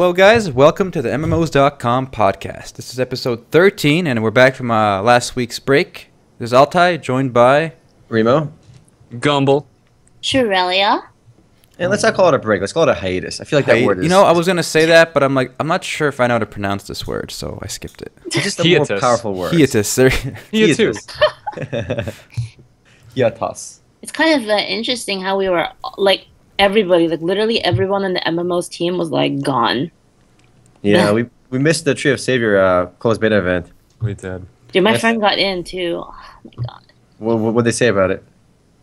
Hello guys, welcome to the MMOs.com podcast. This is episode 13 and we're back from last week's break. This is Altay, joined by... Remo. Gumble. Shurelya. And let's not call it a break, let's call it a hiatus. I feel like that word is... You know, I was going to say that, but I'm not sure if I know how to pronounce this word, so I skipped it. It's just a more powerful word. Hiatus. Hiatus. Hiatus. It's kind of interesting how we were, like, everybody, like, literally everyone on the MMOs team was, like, gone. Yeah, we missed the Tree of Savior closed beta event. We did. Dude, my friend got in, too. Oh, my God. What'd they say about it?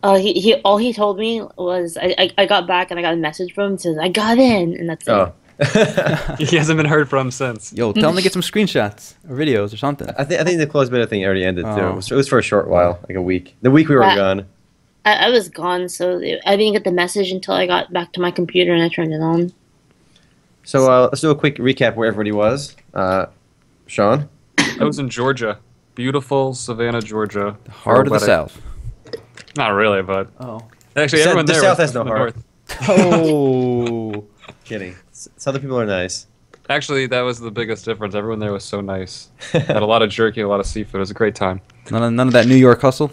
All he told me was, I got back and I got a message from him that says, I got in, and that's it. He hasn't been heard from since. Yo, tell him to get some screenshots or videos or something. I think the closed beta thing already ended, too. It was for a short while, like a week. The week we were gone. I was gone, so I didn't get the message until I got back to my computer and I turned it on. So let's do a quick recap where everybody was. Sean? I was in Georgia. Beautiful Savannah, Georgia. The heart of the South. Not really, but... Oh. Actually, everyone there South was has no from the heart. Oh. Kidding. Southern people are nice. Actually, that was the biggest difference. Everyone there was so nice. Had a lot of jerky, a lot of seafood. It was a great time. None of that New York hustle?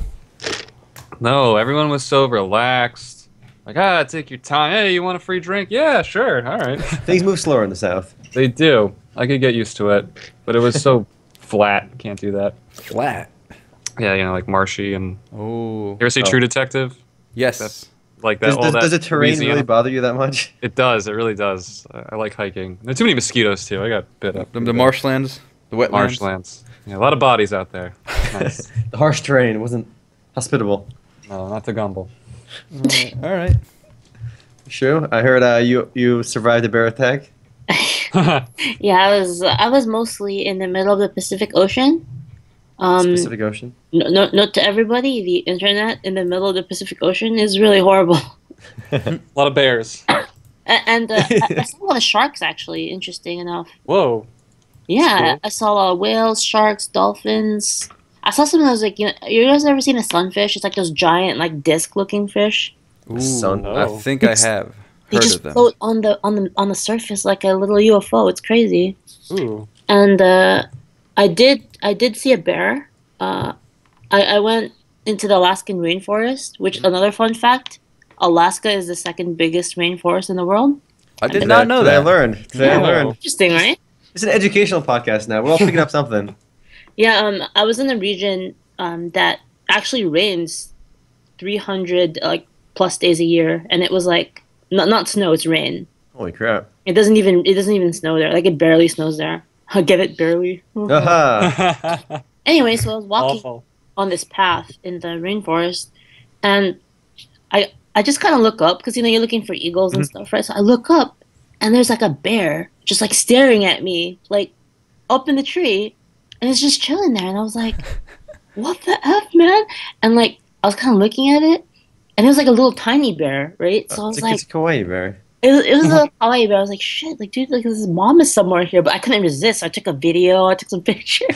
No, everyone was so relaxed. Like, take your time. Hey, you want a free drink? Yeah, sure. All right. Things move slower in the South. They do. I could get used to it. But it was so flat. Can't do that. Flat? Yeah, you know, like marshy and... Oh. You ever see True Detective? Yes. That's like that. Does the terrain really bother you that much? It does. It really does. I like hiking. There are too many mosquitoes, too. I got bit up. The marshlands? The wetlands? Marshlands. Yeah, a lot of bodies out there. Nice. The harsh terrain wasn't hospitable. No, not to Gumble. All right. Sure. I heard you survived a bear attack. Yeah, I was mostly in the middle of the Pacific Ocean. Pacific Ocean? Note to everybody, the internet in the middle of the Pacific Ocean is really horrible. A lot of bears. And I saw a lot of sharks, actually, interesting enough. Whoa. Yeah, cool. I saw a lot of whales, sharks, dolphins. I saw something that was like, you guys ever seen a sunfish? It's like those giant, like, disc-looking fish. Ooh, Oh. I think I have They heard just of them. float on the surface like a little UFO. It's crazy. Ooh. And I did see a bear. I went into the Alaskan rainforest, which another fun fact, Alaska is the second biggest rainforest in the world. I did not know that. I learned. Today I learned. Interesting, right? It's an educational podcast now. We're all picking up something. Yeah, I was in the region that actually rains 300 plus days a year, and it was like not snow, it's rain. Holy crap. It doesn't even snow there. Like, it barely snows there. I get it, barely. Aha. Anyway, so I was walking Awful. on this path in the rainforest, and I just kind of look up because you're looking for eagles and stuff, right? So I look up, and there's like a bear just like staring at me, like up in the tree, and it's just chilling there. And I was like, "What the f, man?" And like I was kind of looking at it, and it was like a little tiny bear, right? So I was like, "It's a kawaii bear." It was a little kawaii bear. I was like, "Shit, like, dude, like, his mom is somewhere here," but I couldn't resist. So I took a video. I took some pictures.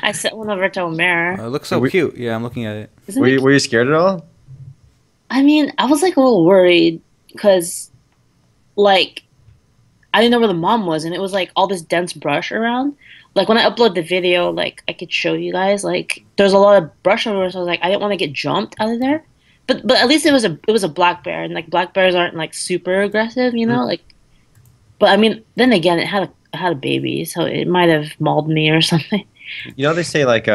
I sent one over to Omer. It looks so cute. Yeah, I'm looking at it. Isn't Were it you scared at all? I mean, I was like a little worried because, like, I didn't know where the mom was, and it was like all this dense brush around. Like, when I upload the video, like, I could show you guys, like, there's a lot of brush everywhere, so I was like, I didn't want to get jumped out of there. But at least it was a black bear, and like black bears aren't like super aggressive, you know, like. But I mean, then again, it had a baby, so it might have mauled me or something. You know, they say like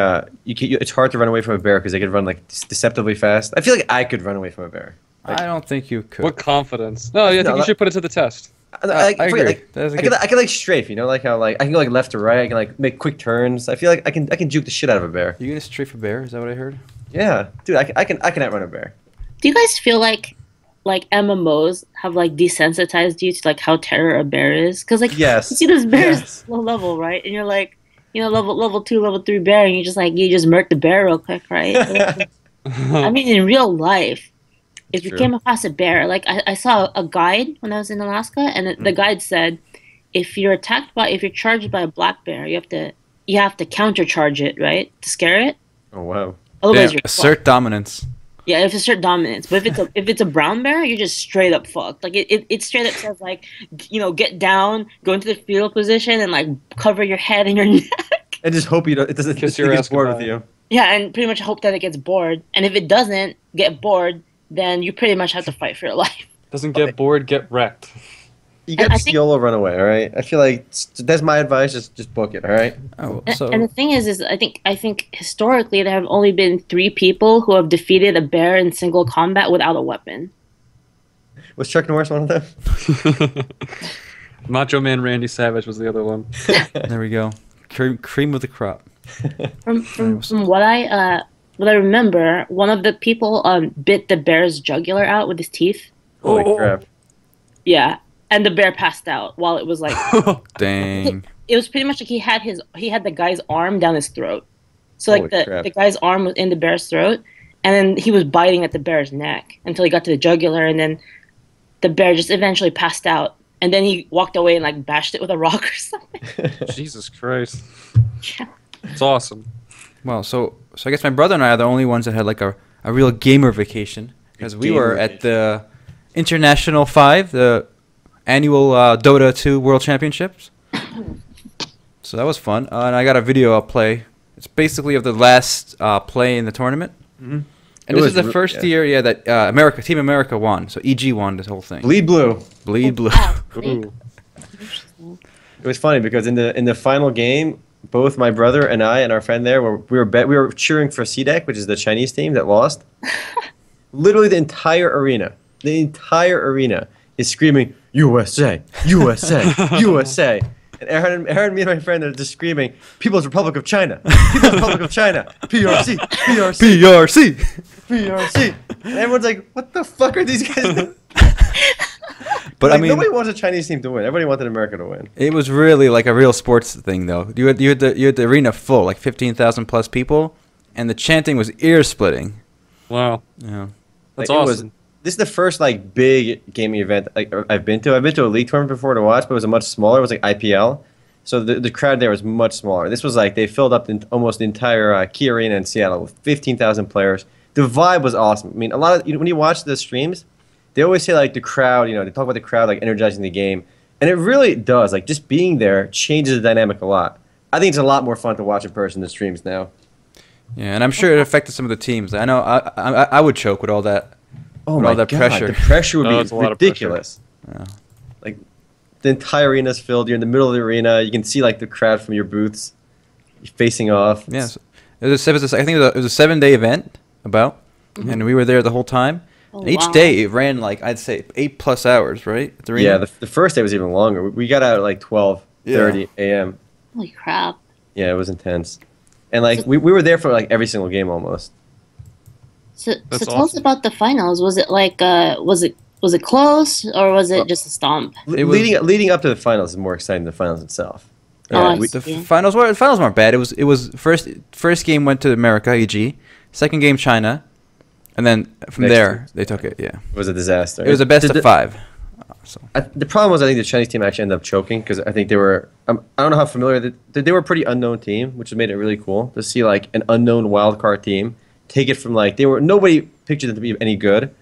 it's hard to run away from a bear because they could run like deceptively fast. I feel like I could run away from a bear. Like, I don't think you could. What confidence? No, I think you should put it to the test. I agree. I can like strafe, you know, like how like I can go like left to right. I can like make quick turns. I feel like I can juke the shit out of a bear. You gonna strafe a bear? Is that what I heard? Yeah, dude, I can outrun a bear. Do you guys feel like MMOs have like desensitized you to like how terror a bear is? Because like yes, you see this bear is low level, right? And you're like, level 2, level 3 bear, and you just murk the bear real quick, right? I mean, in real life, if you came across a bear, like I saw a guide when I was in Alaska, and the guide said, if you're charged by a black bear, you have to countercharge it, right, to scare it. Oh wow. Otherwise, Damn, assert dominance. Yeah, if assert dominance. But if it's a brown bear, you're just straight up fucked. Like it straight up says like, get down, go into the fetal position, and like cover your head and your neck. And just hope it doesn't Kiss it your gets ass bored goodbye. with you. Yeah, and pretty much hope that it gets bored. And if it doesn't get bored, then you pretty much have to fight for your life. Doesn't get bored, get wrecked. You And got I to think- YOLO run away, all right? I feel like that's my advice. Just book it, all right? Oh, And, so and the thing is I think historically there have only been 3 people who have defeated a bear in single combat without a weapon. Was Chuck Norris one of them? Macho Man Randy Savage was the other one. there we go. Cream of the crop. From what I remember, one of the people bit the bear's jugular out with his teeth. Holy crap. Yeah, and the bear passed out while it was like. Dang. It was pretty much like he had the guy's arm down his throat. So like Holy crap. the guy's arm was in the bear's throat, and then he was biting at the bear's neck until he got to the jugular, and then the bear just eventually passed out, and then he walked away and like bashed it with a rock or something. Jesus Christ. Yeah. It's awesome. Well, so I guess my brother and I are the only ones that had like a real gamer vacation because we were at the International 5, the annual Dota 2 World Championships. So that was fun. And I got a video I'll play. It's basically of the last play in the tournament. Mm-hmm. And this is the first year, that Team America won. So EG won this whole thing. Bleed blue. Bleed blue. Ooh. It was funny because in the final game, both my brother and I and our friend there we were cheering for CDEC, which is the Chinese team that lost. Literally the entire arena is screaming USA, USA, USA. And Aaron, me and my friend are just screaming, People's Republic of China, People's Republic of China, PRC, PRC, PRC. PRC. And everyone's like, what the fuck are these guys doing? But Like, I mean, nobody wants a Chinese team to win. Everybody wanted America to win. it was really like a real sports thing, though. You had the arena full, like 15,000 plus people, and the chanting was ear splitting. Wow. Yeah. That's Like, awesome. This is the first like big gaming event I've been to. I've been to a league tournament before to watch, but it was a much smaller. It was like IPL, so the crowd there was much smaller. This was like they filled up almost the entire Key Arena in Seattle with 15,000 players. The vibe was awesome. I mean, a lot of when you watch the streams, they always say like the crowd. They talk about the crowd like energizing the game, and it really does. Like just being there changes the dynamic a lot. I think it's a lot more fun to watch in person than streams now. Yeah, and I'm sure it affected some of the teams. I know I would choke with all that. Oh With my all that god, pressure. the pressure would Oh, it's a be lot of pressure. ridiculous. Yeah. Like the entire arena's filled. You're in the middle of the arena. You can see like the crowd from your booths facing off. Yes. I think it was a 7-day event about, and we were there the whole time. Oh, And each wow. day it ran like I'd say 8+ hours, right? At the arena? Yeah, the first day was even longer. We got out at like 12:30 a.m. Holy crap. Yeah, it was intense. And like we were there for like every single game almost. So That's tell us awesome. about the finals. Was it like was it close or was it just a stomp? It was- Leading up to the finals is more exciting than the finals itself. Oh, I we- see. The finals weren't bad. It was first game went to America, EG. Second game China, and then from Next there year. they took it. Yeah, it was a disaster. it was a best of 5. So The problem was I think the Chinese team actually ended up choking because I think they were I don't know how familiar they were a pretty unknown team, which made it really cool to see like an unknown wild card team take it from like nobody pictured them to be any good,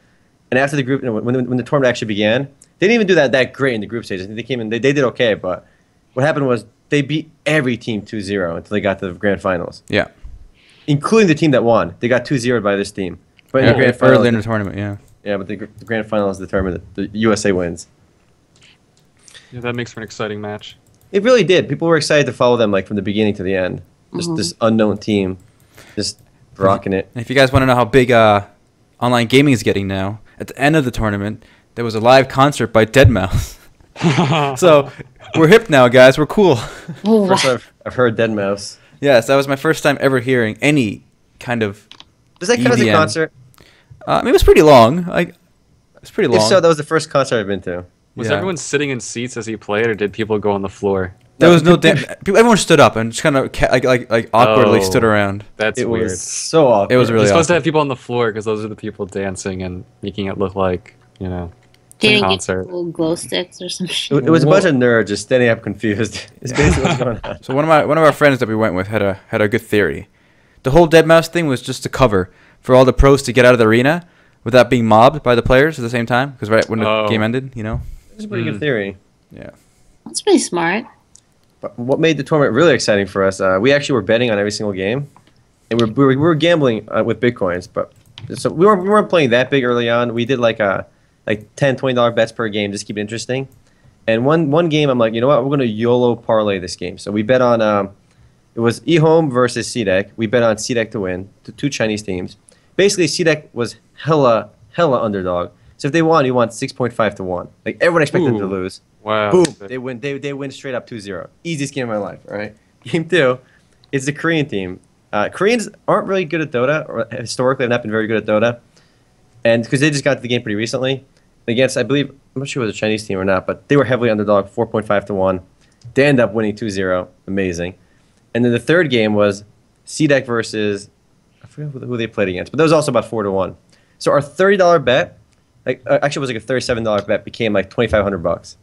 and after the group when the tournament actually began, they didn't even do that great in the group stages. They came in they did okay, but what happened was they beat every team 2-0 until they got to the grand finals, yeah, including the team that won. They got 2-0 by this team, but in the grand early finals, in the tournament. Yeah, yeah, but the grand finals determined that the USA wins. Yeah, that makes for an exciting match. It really did. People were excited to follow them like from the beginning to the end. Just this unknown team, just rocking it. and if you guys want to know how big online gaming is getting now, at the end of the tournament there was a live concert by Deadmau5. So we're hip now, guys. We're cool. Oh, First wow. I've heard Deadmau5. Yes, that was my first time ever hearing any kind of. Does that count as a EDM. concert? I mean, it was pretty long. It's pretty long. If so, that was the first concert I've been to. Was Yeah. everyone sitting in seats as he played, or did people go on the floor? There was no everyone stood up and just kind of like awkwardly Oh. stood around. That's It weird. was so awkward. It was really You're supposed to awkward. have people on the floor because those are the people dancing and making it look like, Didn't a get concert. little glow sticks or some shit. It was a bunch of nerds just standing up confused. It's basically what's going on. So one of our friends that we went with had a good theory. The whole Deadmau5 thing was just a cover for all the pros to get out of the arena without being mobbed by the players at the same time. Because right when the game ended, you know. It's a pretty good theory. Yeah. That's pretty smart. But what made the tournament really exciting for us? We actually were betting on every single game, and we were gambling with bitcoins. But so we weren't playing that big early on. We did like $10, $20 bets per game, just keep it interesting. And one game, I'm like, you know what? We're gonna YOLO parlay this game. So we bet on it was eHome versus CDEC. We bet on CDEC to win, to 2 Chinese teams. Basically, CDEC was hella underdog. So if they won, you won 6.5 to 1. Like everyone expected them to lose. Wow. Boom! They win. They win straight up 2-0. Easiest game of my life. All right. Game 2 is the Korean team. Koreans aren't really good at Dota, or historically have not been very good at Dota, and because they just got to the game pretty recently. Against, I believe, I'm not sure it was a Chinese team or not, but they were heavily underdog, 4.5 to 1. They end up winning 2-0. Amazing. And then the third game was CDEC versus, I forget who they played against, but that was also about 4 to 1. So our $30 bet, actually it was like a $37 bet, became like $2,500.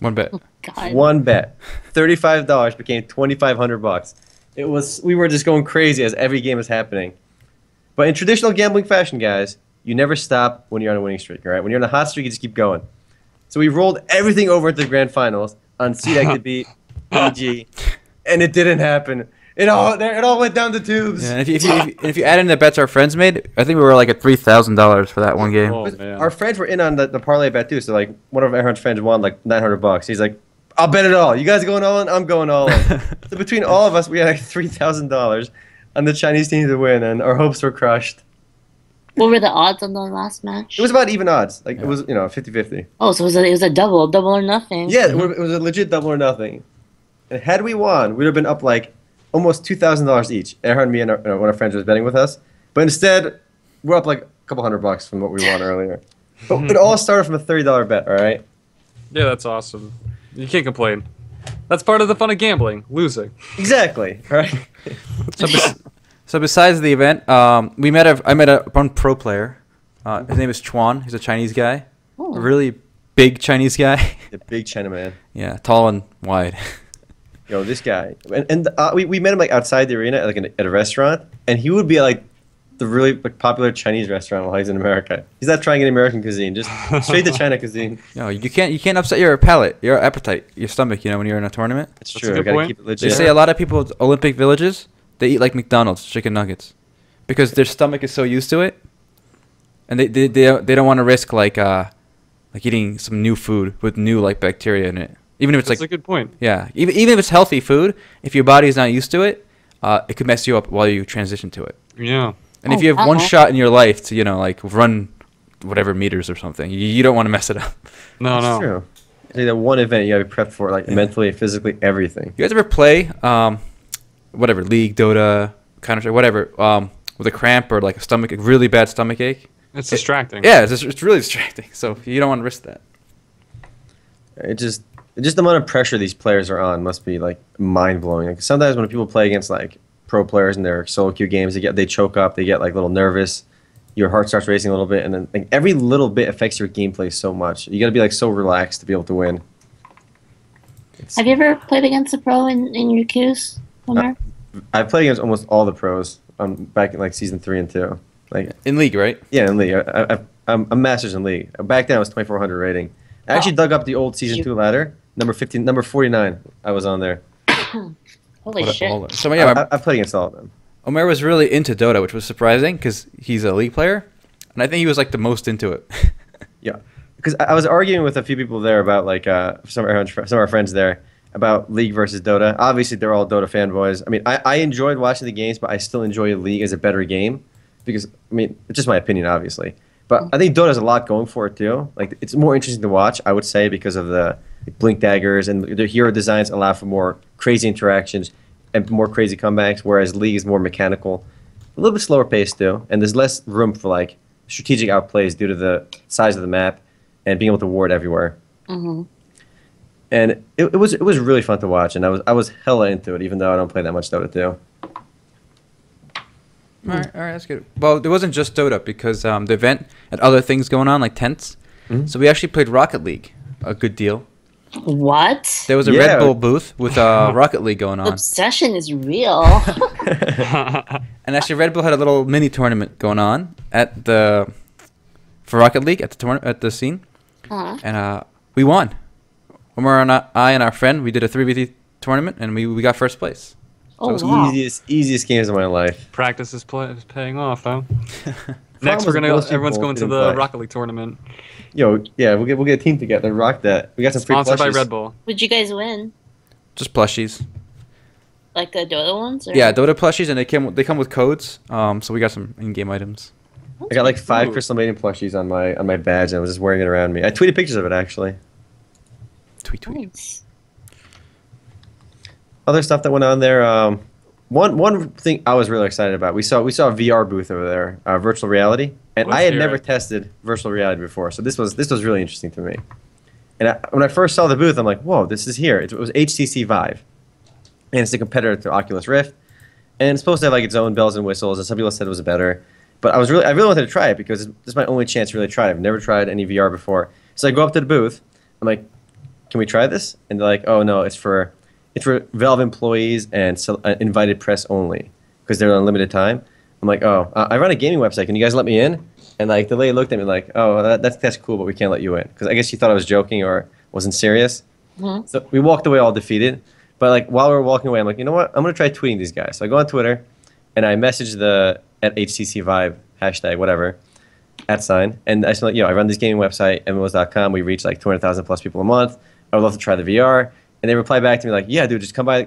One bet. Oh, God. One bet, $35 became $2,500. We were just going crazy as every game was happening. But in traditional gambling fashion, guys, you never stop when you're on a winning streak, all right? When you're on a hot streak, you just keep going. So we rolled everything over into the grand finals on CDEC to beat PG, and it didn't happen. It all went down the tubes. Yeah, and if you add in the bets our friends made, I think we were like at $3,000 for that one game. Oh, man. Our friends were in on the parlay bet too. So like one of everyone's friends won like $900. He's like, "I'll bet it all. You guys going all in? I'm going all in." So between all of us, we had like $3,000 on the Chinese team to win, and our hopes were crushed. What were the odds on the last match? It was about even odds. Like it was 50-50. Oh, so it was a double or nothing. Yeah, it was a legit double or nothing. And had we won, we'd have been up like almost $2,000 each. Erhan, me, and one of our friends was betting with us. But instead, we're up like a couple $100 from what we won earlier. But it all started from a $30 bet, all right? Yeah, that's awesome. You can't complain. That's part of the fun of gambling, losing. Exactly, right? So besides the event, I met one pro player. His name is Chuan. He's a Chinese guy. Oh. A really big Chinese guy. The big China man. Yeah, tall and wide. Yo, this guy. And we met him like outside the arena at a restaurant. And he would be like the really popular Chinese restaurant while he's in America. He's not trying any American cuisine, just straight to China cuisine. No, you can't upset your palate, your appetite, your stomach, when you're in a tournament. It's That's true. a good Gotta point. keep it They legit. say a lot of people at Olympic villages, they eat like McDonald's chicken nuggets because their stomach is so used to it, and they don't want to risk like eating some new food with new like bacteria in it. Even if it's That's like a good point. yeah, even if it's healthy food, if your body is not used to it, it could mess you up while you transition to it. Yeah. And if you have one shot in your life to like run whatever meters or something, you don't want to mess it up. No, It's no. true. It's like that one event you gotta be prepped for, like mentally, physically, everything. You guys ever play whatever League, Dota, Counter, whatever with a cramp or like a really bad stomach ache? It's distracting. Yeah, it's really distracting. So you don't want to risk that. Just the amount of pressure these players are on must be like mind blowing. Like, sometimes when people play against like pro players in their solo queue games, they choke up, they get like a little nervous. Your heart starts racing a little bit, and then like every little bit affects your gameplay so much. You got to be like so relaxed to be able to win. Have you ever played against a pro in your queues, Homer? I've played against almost all the pros. Back in like season 3 and 2. Like In League, right? yeah, in League. I'm Masters in League. Back then I was 2400 rating. I actually dug up the old season 2 ladder. Number 15, number 49. I was on there. Holy shit. So yeah, I played against all of them. Omer was really into Dota, which was surprising because he's a League player, and I think he was like the most into it. Yeah, because I was arguing with a few people there about like some of our friends there about League versus Dota. Obviously, they're all Dota fanboys. I mean, I enjoyed watching the games, but I still enjoy League as a better game because I mean, it's just my opinion, obviously. But I think Dota has a lot going for it too. Like, it's more interesting to watch, I would say, because of the blink daggers and the hero designs allow for more crazy interactions and more crazy comebacks, whereas League is more mechanical, a little bit slower paced too, and there's less room for like strategic outplays due to the size of the map and being able to ward everywhere. Mm-hmm. And it was really fun to watch, and I was hella into it, even though I don't play that much Dota 2. All right, that's good. Well, there wasn't just Dota because the event had other things going on like tents. Mhm. So we actually played Rocket League a good deal. What? There was a Red Bull booth with Rocket League going on. Obsession is real. And actually, Red Bull had a little mini tournament going on for Rocket League at the scene, and we won. Omar and I and our friend, we did a 3v3 tournament, and we got first place. Oh, it was wow. easiest games of my life. Practice is paying off, huh? Next, everyone's going to the Rocket League tournament. Yo, yeah, we'll get a team together. Rock that. We got some free Sponsored by plushies. Red Bull. Would you guys win? Just plushies. Like the Dota ones? Or? Yeah, Dota plushies, and they come with codes. So we got some in-game items. I got like 5 Crystal Maiden plushies on my badge, and I was just wearing it around me. I tweeted pictures of it actually. Tweet. Nice. Other stuff that went on there. One thing I was really excited about. We saw a VR booth over there, virtual reality, and I had never tested virtual reality before, so this was really interesting to me. And when I first saw the booth, I'm like, whoa, this is here. It was HTC Vive, and it's a competitor to Oculus Rift, and it's supposed to have like its own bells and whistles. And some people said it was better, but I really wanted to try it because this is my only chance to really try it. I've never tried any VR before, so I go up to the booth. I'm like, can we try this? And they're like, oh no, it's for Valve employees and invited press only because they're on limited time. I'm like, oh, I run a gaming website. Can you guys let me in? And like the lady looked at me like, oh, that's cool, but we can't let you in because I guess she thought I was joking or wasn't serious. Mm-hmm. So we walked away all defeated. But like while we were walking away, I'm like, you know what? I'm gonna try tweeting these guys. So I go on Twitter and I message at HTC Vive hashtag whatever @, and I said, like, I run this gaming website MMOs.com. We reach like 200,000 plus people a month. I would love to try the VR. And they reply back to me like, yeah, dude, just come by,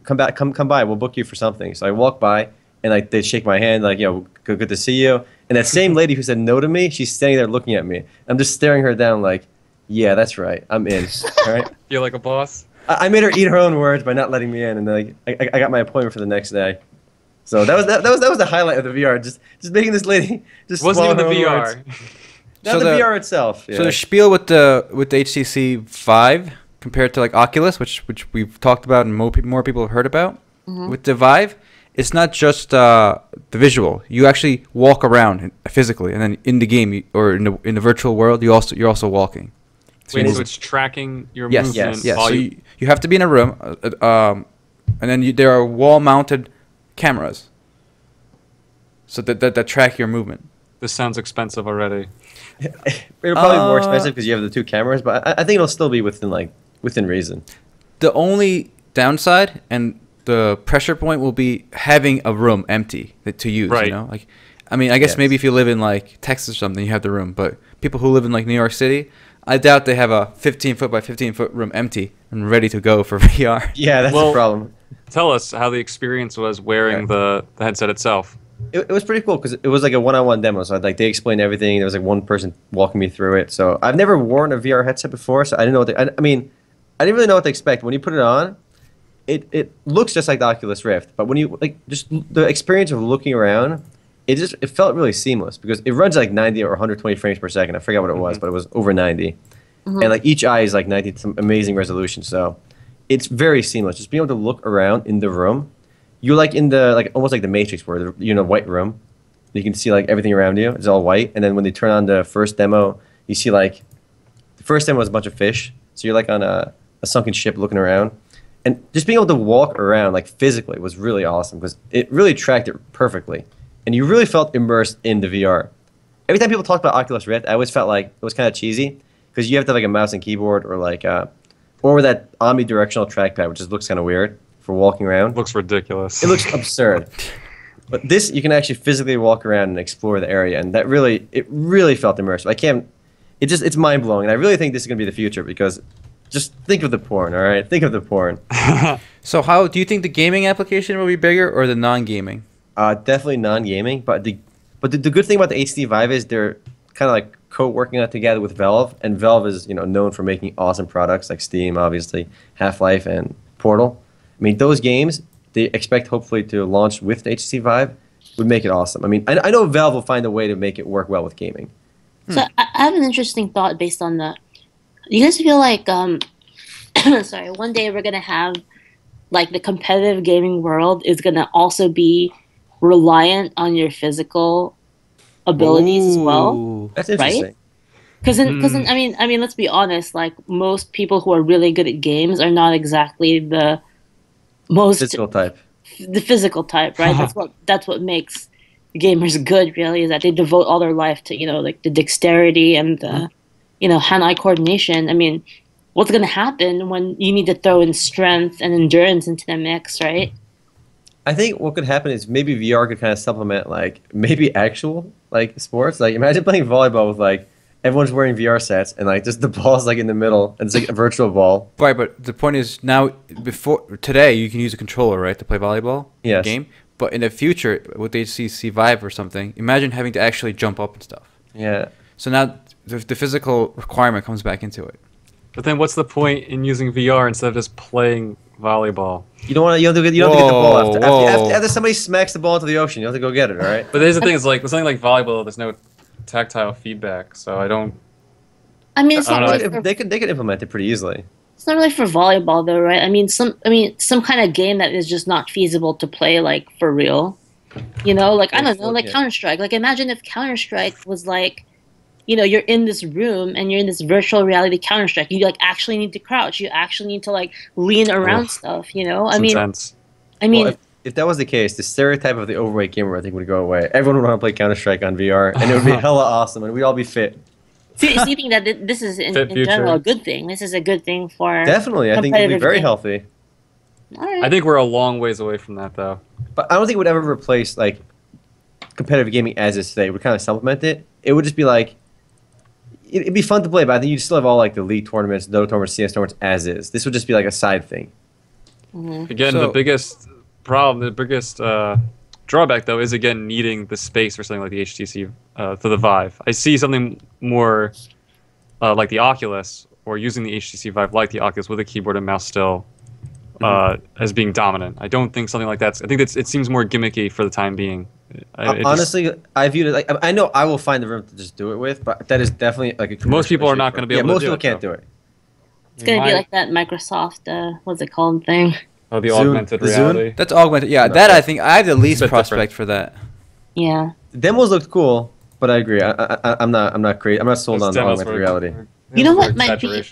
come by. We'll book you for something. So I walk by, and like they shake my hand, like, good to see you. And that same lady who said no to me, she's standing there looking at me. I'm just staring her down, like, yeah, that's right, I'm in. All right. Feel like a boss. I made her eat her own words by not letting me in, and like I got my appointment for the next day. So that was the highlight of the VR. Just making this lady just wasn't even the VR. Words. Not the VR itself. Yeah. So the spiel with the HTC Vive compared to like Oculus, which we've talked about and more people have heard about. Mm-hmm. With the Vive, it's not just the visual. You actually walk around physically, and then in the game or in the virtual world, you're also walking. So it's tracking your movement. Yes. So you have to be in a room, and then there are wall-mounted cameras, so that track your movement. This sounds expensive already. It'll probably be more expensive because you have the 2 cameras, but I think it'll still be within reason. The only downside and the pressure point will be having a room empty to use. Right. Like, I mean, I guess maybe if you live in like Texas or something, you have the room. But people who live in like New York City, I doubt they have a 15-foot by 15-foot room empty and ready to go for VR. Yeah, that's the problem. Tell us how the experience was wearing the headset itself. It was pretty cool because it was like a one-on-one demo. So like they explained everything. There was like one person walking me through it. So I've never worn a VR headset before, so I didn't know what I didn't really know what to expect. When you put it on, it looks just like the Oculus Rift, but when you just the experience of looking around, it felt really seamless because it runs like 90 or 120 frames per second. I forgot what it was, but it was over 90. Mm-hmm. And like each eye is like 90, some amazing resolution. So it's very seamless. Just being able to look around in the room. You're like in the almost like the Matrix where you're in a white room. You can see like everything around you. It's all white. And then when they turn on the first demo, you see like the first demo was a bunch of fish. So you're like on a sunken ship looking around. And just being able to walk around like physically was really awesome because it really tracked it perfectly. And you really felt immersed in the VR. Every time people talk about Oculus Rift, I always felt like it was kind of cheesy because you have to have like a mouse and keyboard or like or that omnidirectional trackpad, which just looks kind of weird for walking around. Looks ridiculous. It looks absurd. But this, you can actually physically walk around and explore the area, and it really felt immersive. It's mind blowing, and I really think this is going to be the future because just think of the porn, all right? Think of the porn. So how do you think the gaming application will be bigger or the non-gaming? Definitely non-gaming, but the good thing about the HTC Vive is they're kind of like co-working on together with Valve, and Valve is known for making awesome products like Steam, obviously, Half-Life, and Portal. I mean, those games they expect hopefully to launch with the HTC Vive would make it awesome. I mean, I know Valve will find a way to make it work well with gaming. So I have an interesting thought based on that. You guys feel like, sorry, one day we're gonna have like the competitive gaming world is gonna also be reliant on your physical abilities as well. That's interesting. Right? I mean, let's be honest. Like most people who are really good at games are not exactly the most Physical type. the physical type, right? That's what makes gamers good, really, is that they devote all their life to, like the dexterity and the, hand-eye coordination. I mean, what's going to happen when you need to throw in strength and endurance into the mix, right? I think what could happen is maybe VR could kind of supplement like maybe actual like sports. Like imagine playing volleyball with like everyone's wearing VR sets and like just the ball's like in the middle and it's like a virtual ball. Right, but the point is now today you can use a controller, right, to play volleyball game. But in the future with HTC Vive or something, imagine having to actually jump up and stuff. Yeah. So now the physical requirement comes back into it. But then what's the point in using VR instead of just playing volleyball? You don't have to get the ball after somebody smacks the ball into the ocean. You have to go get it, all right? But there's the thing is like with something like volleyball, there's no tactile feedback, so I don't. I mean, it's not really they could implement it pretty easily. It's not really for volleyball though, right? I mean, some kind of game that is just not feasible to play like for real. Like I don't know, like Counter-Strike. Like imagine if Counter-Strike was like, you're in this room and you're in this virtual reality Counter-Strike. You like actually need to crouch. You actually need to like lean around stuff. I mean, intense. Well, if that was the case, the stereotype of the overweight gamer I think would go away. Everyone would want to play Counter-Strike on VR, and it would be hella awesome, and we'd all be fit. So you think that this is in general a good thing? This is a good thing for definitely. I think it'd be very healthy. All right. I think we're a long ways away from that, though. But I don't think it would ever replace like competitive gaming as is today. It would kind of supplement it. It would just be like it'd be fun to play, but I think you'd still have all like the league tournaments, Dota tournaments, CS tournaments as is. This would just be like a side thing. Mm-hmm. Again, the biggest problem, the biggest drawback, though, is again needing the space for something like the HTC for the Vive. I see something more like the Oculus, or using the HTC Vive like the Oculus with a keyboard and mouse still as being dominant. I don't think something like that. I think it seems more gimmicky for the time being. Honestly, I viewed it like I know I will find the room to just do it with, but that is definitely like a most people are not going to be able to do it. Most people can't do it. It's going to be like that Microsoft, what's it called thing? Oh, the augmented reality. That's augmented. Yeah, that I think I have the least prospect for that. Yeah. The demos looked cool, but I agree. I'm not crazy. I'm not sold on augmented reality. You know what might be?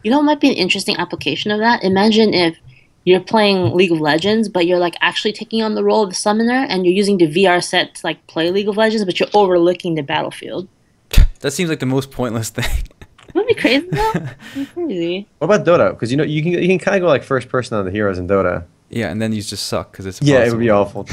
You know what might be an interesting application of that? Imagine if you're playing League of Legends, but you're like actually taking on the role of the summoner, and you're using the VR set to like play League of Legends, but you're overlooking the battlefield. That seems like the most pointless thing. Wouldn't it be crazy though? It'd be crazy. What about Dota? Because you can kind of go like first person on the heroes in Dota. Yeah, and then you just suck because it's impossible. Yeah, it would be awful.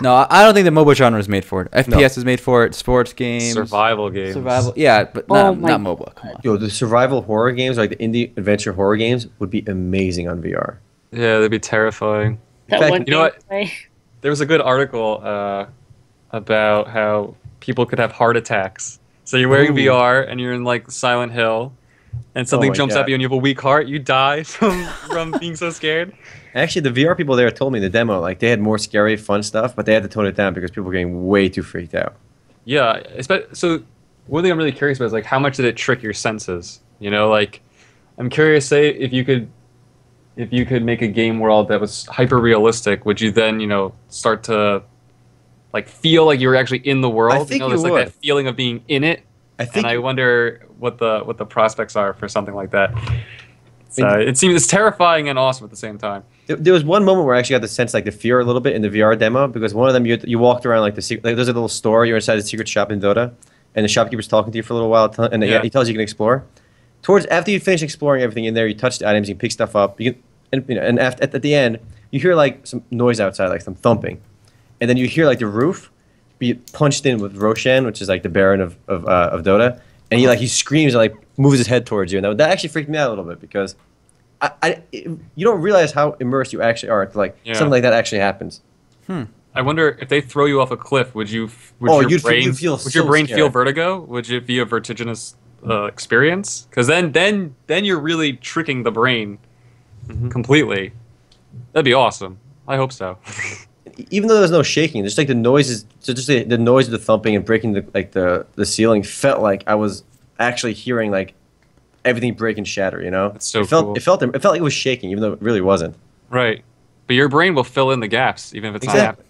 No, I don't think the MOBA genre is made for it. FPS is made for it. Sports games, survival games, yeah, but not MOBA. Come on. Yo, the survival horror games, like the indie adventure horror games, would be amazing on VR. Yeah, they'd be terrifying. You know what? There was a good article about how people could have heart attacks. So you're wearing VR and you're in like Silent Hill, and something jumps at you and you have a weak heart. You die from being so scared. Actually, the VR people there told me in the demo, like they had more scary, fun stuff, but they had to tone it down because people were getting way too freaked out. Yeah, so one thing I'm really curious about is like how much did it trick your senses? Like I'm curious. Say if you could make a game world that was hyper realistic, would you then start to like feel like you were actually in the world? I think there's you like would. that feeling of being in it. I wonder what the prospects are for something like that. It seems it's terrifying and awesome at the same time. There was one moment where I actually got the sense like the fear a little bit in the VR demo because one of them you walked around like there's a little store, you're inside a secret shop in Dota, and the shopkeeper's talking to you for a little while, and he tells you can explore. After you finish exploring everything in there, you touch the items, you can pick stuff up, and at the end you hear like some noise outside, like some thumping, and then you hear like the roof be punched in with Roshan, which is like the Baron of Dota, and he screams and like moves his head towards you, and that actually freaked me out a little bit because you don't realize how immersed you actually are until something like that actually happens. I wonder if they throw you off a cliff, would your brain feel vertigo? Would it be a vertiginous experience? Because then you're really tricking the brain completely. That'd be awesome. I hope so. Even though there's no shaking, just like the noises, the noise of the thumping and breaking the ceiling felt like I was actually hearing like everything break and shatter. That's so cool. cool. It felt like it was shaking, even though it really wasn't. Right, but your brain will fill in the gaps, even if it's not happening.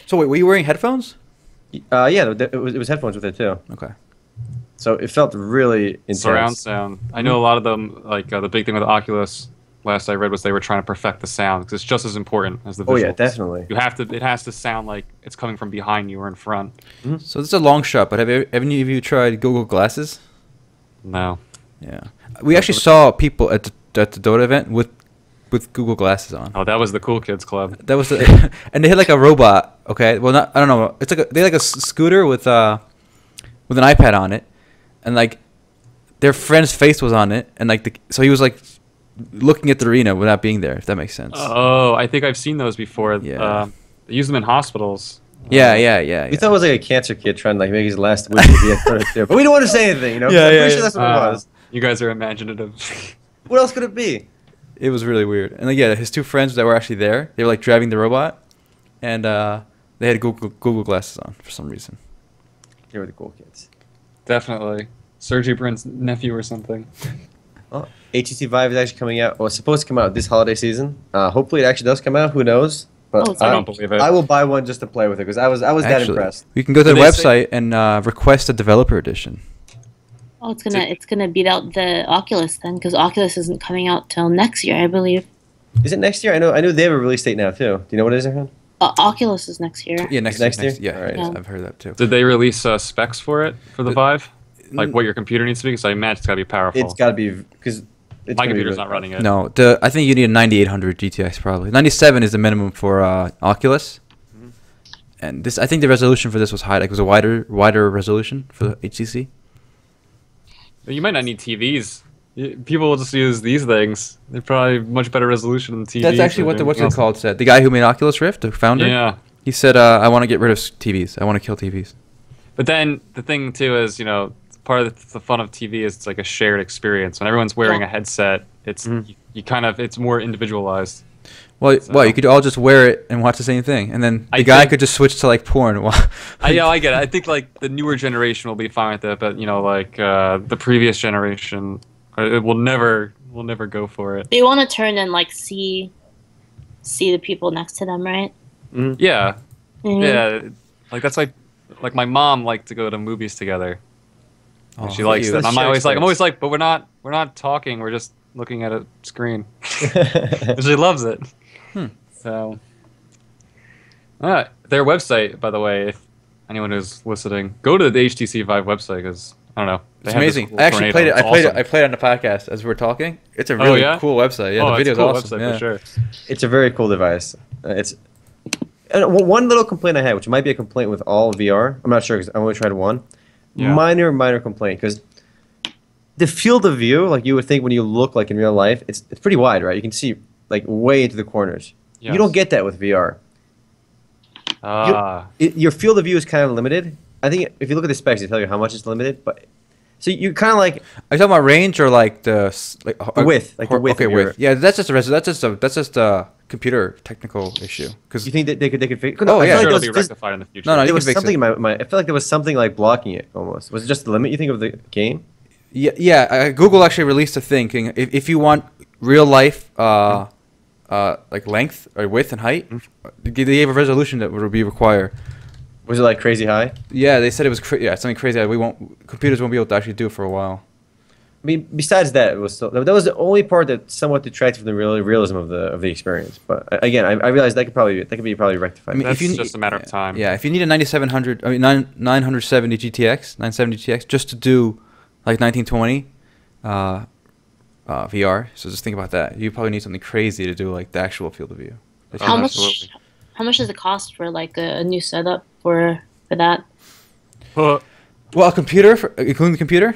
So wait, were you wearing headphones? Yeah, it was headphones with it too. Okay. So it felt really intense. Surround sound. I know a lot of them, like the big thing with the Oculus, last I read, was they were trying to perfect the sound because it's just as important as the visuals. Oh yeah, definitely. It has to sound like it's coming from behind you or in front. So this is a long shot, but have any of you tried Google Glasses? No. Yeah, we actually saw people at the Dota event with Google Glasses on. Oh, that was the cool kids club. That was and they had like a robot. Okay, well, not I don't know. It's like they had like a scooter with an iPad on it, and like their friend's face was on it, and like so he was like looking at the arena without being there. If that makes sense. Oh, I think I've seen those before. Yeah. They use them in hospitals. Yeah. We thought it was like a cancer kid trying to like make his last wish to be at first there, but we don't want to say anything, you know. Yeah, I'm yeah, pretty sure yeah. that's what it was. You guys are imaginative. What else could it be? It was really weird. And like, yeah, his two friends that were actually there, they were like driving the robot, and they had Google Glasses on for some reason. They were the cool kids. Definitely. Sergey Brin's nephew or something. Oh, HTC Vive is actually coming out, or it's supposed to come out this holiday season. Hopefully it actually does come out. Who knows? But it's I don't believe it. I will buy one just to play with it because I was that Actually, impressed. you can go to the Did they say- website and request a developer edition. Oh, it's gonna beat out the Oculus then, because Oculus isn't coming out till next year, I believe. Is it next year? I know they have a release date now too. Do you know what it is, Aaron? Oculus is next year. Yeah, Next next year? Yeah, Alright. yes, Yeah. I've heard that too. Did they release specs for it for the Vive? Like what your computer needs to be? Because I imagine it's got to be powerful. It's got to be because My computer's not running it. No, I think you need a 9800 GTX probably. 97 is the minimum for Oculus. And I think the resolution for this was high. Like it was a wider resolution for the HTC. You might not need TVs. People will just use these things. They're probably much better resolution than TVs. That's actually what the what's it called said. The guy who made Oculus Rift, the founder. Yeah. He said, "I want to get rid of TVs. I want to kill TVs." But then the thing too is, part of the fun of TV is it's like a shared experience. When everyone's wearing a headset, it's you kind of it's more individualized. Well, So- you could all just wear it and watch the same thing, and then the I guy think- could just switch to like porn. I get it. I think like the newer generation will be fine with it, but like the previous generation, it will never go for it. They want to turn and like see the people next to them, right? Yeah, Mhm. yeah. Like that's like my mom liked to go to movies together. And she likes that. That's I'm always shared like, but we're not talking. We're just looking at a screen. And she loves it. So, their website, by the way, if anyone who's listening, go to the HTC Vive website because I don't know. It's amazing. I actually played it. I played it on the podcast as we were talking. It's a really cool website. Yeah, the it's video's a cool awesome. website Yeah. for sure. It's a very cool device. One little complaint I had, which might be a complaint with all VR. I'm not sure because I only tried one. Yeah. Minor complaint because the field of view, like you would think when you look like in real life, it's pretty wide, right? You can see like way into the corners. Yes. You don't get that with VR. Your field of view is kind of limited. I think if you look at the specs, they tell you how much it's limited, but so you kind of like Are you talking about range or like the width, like the width Okay, of your- width. Yeah, that's just a computer technical issue. Because you think that they could fix. Oh, I yeah. feel like Sure, there it'll was be rectified in the future. No, you there can was fix something it. in my. I feel like there was something like blocking it almost. Was it just the limit you think of the game? Yeah. Google actually released a thing. If you want real life, like length or width and height, they gave a resolution that would be required. Was it like crazy high? Yeah, they said it was something crazy that computers won't be able to actually do for a while. I mean, besides that, it was still, that was the only part that somewhat detracted from the realism of the experience. But again, I realized that could be probably rectified. I mean, That's if you just a matter of time. Yeah, if you need a 970 GTX, 970 GTX, just to do like 1920 VR, so just think about that. You probably need something crazy to do like the actual field of view. How much? absolutely. How much does it cost for like a new setup for that? Well, Well, a computer, including the computer,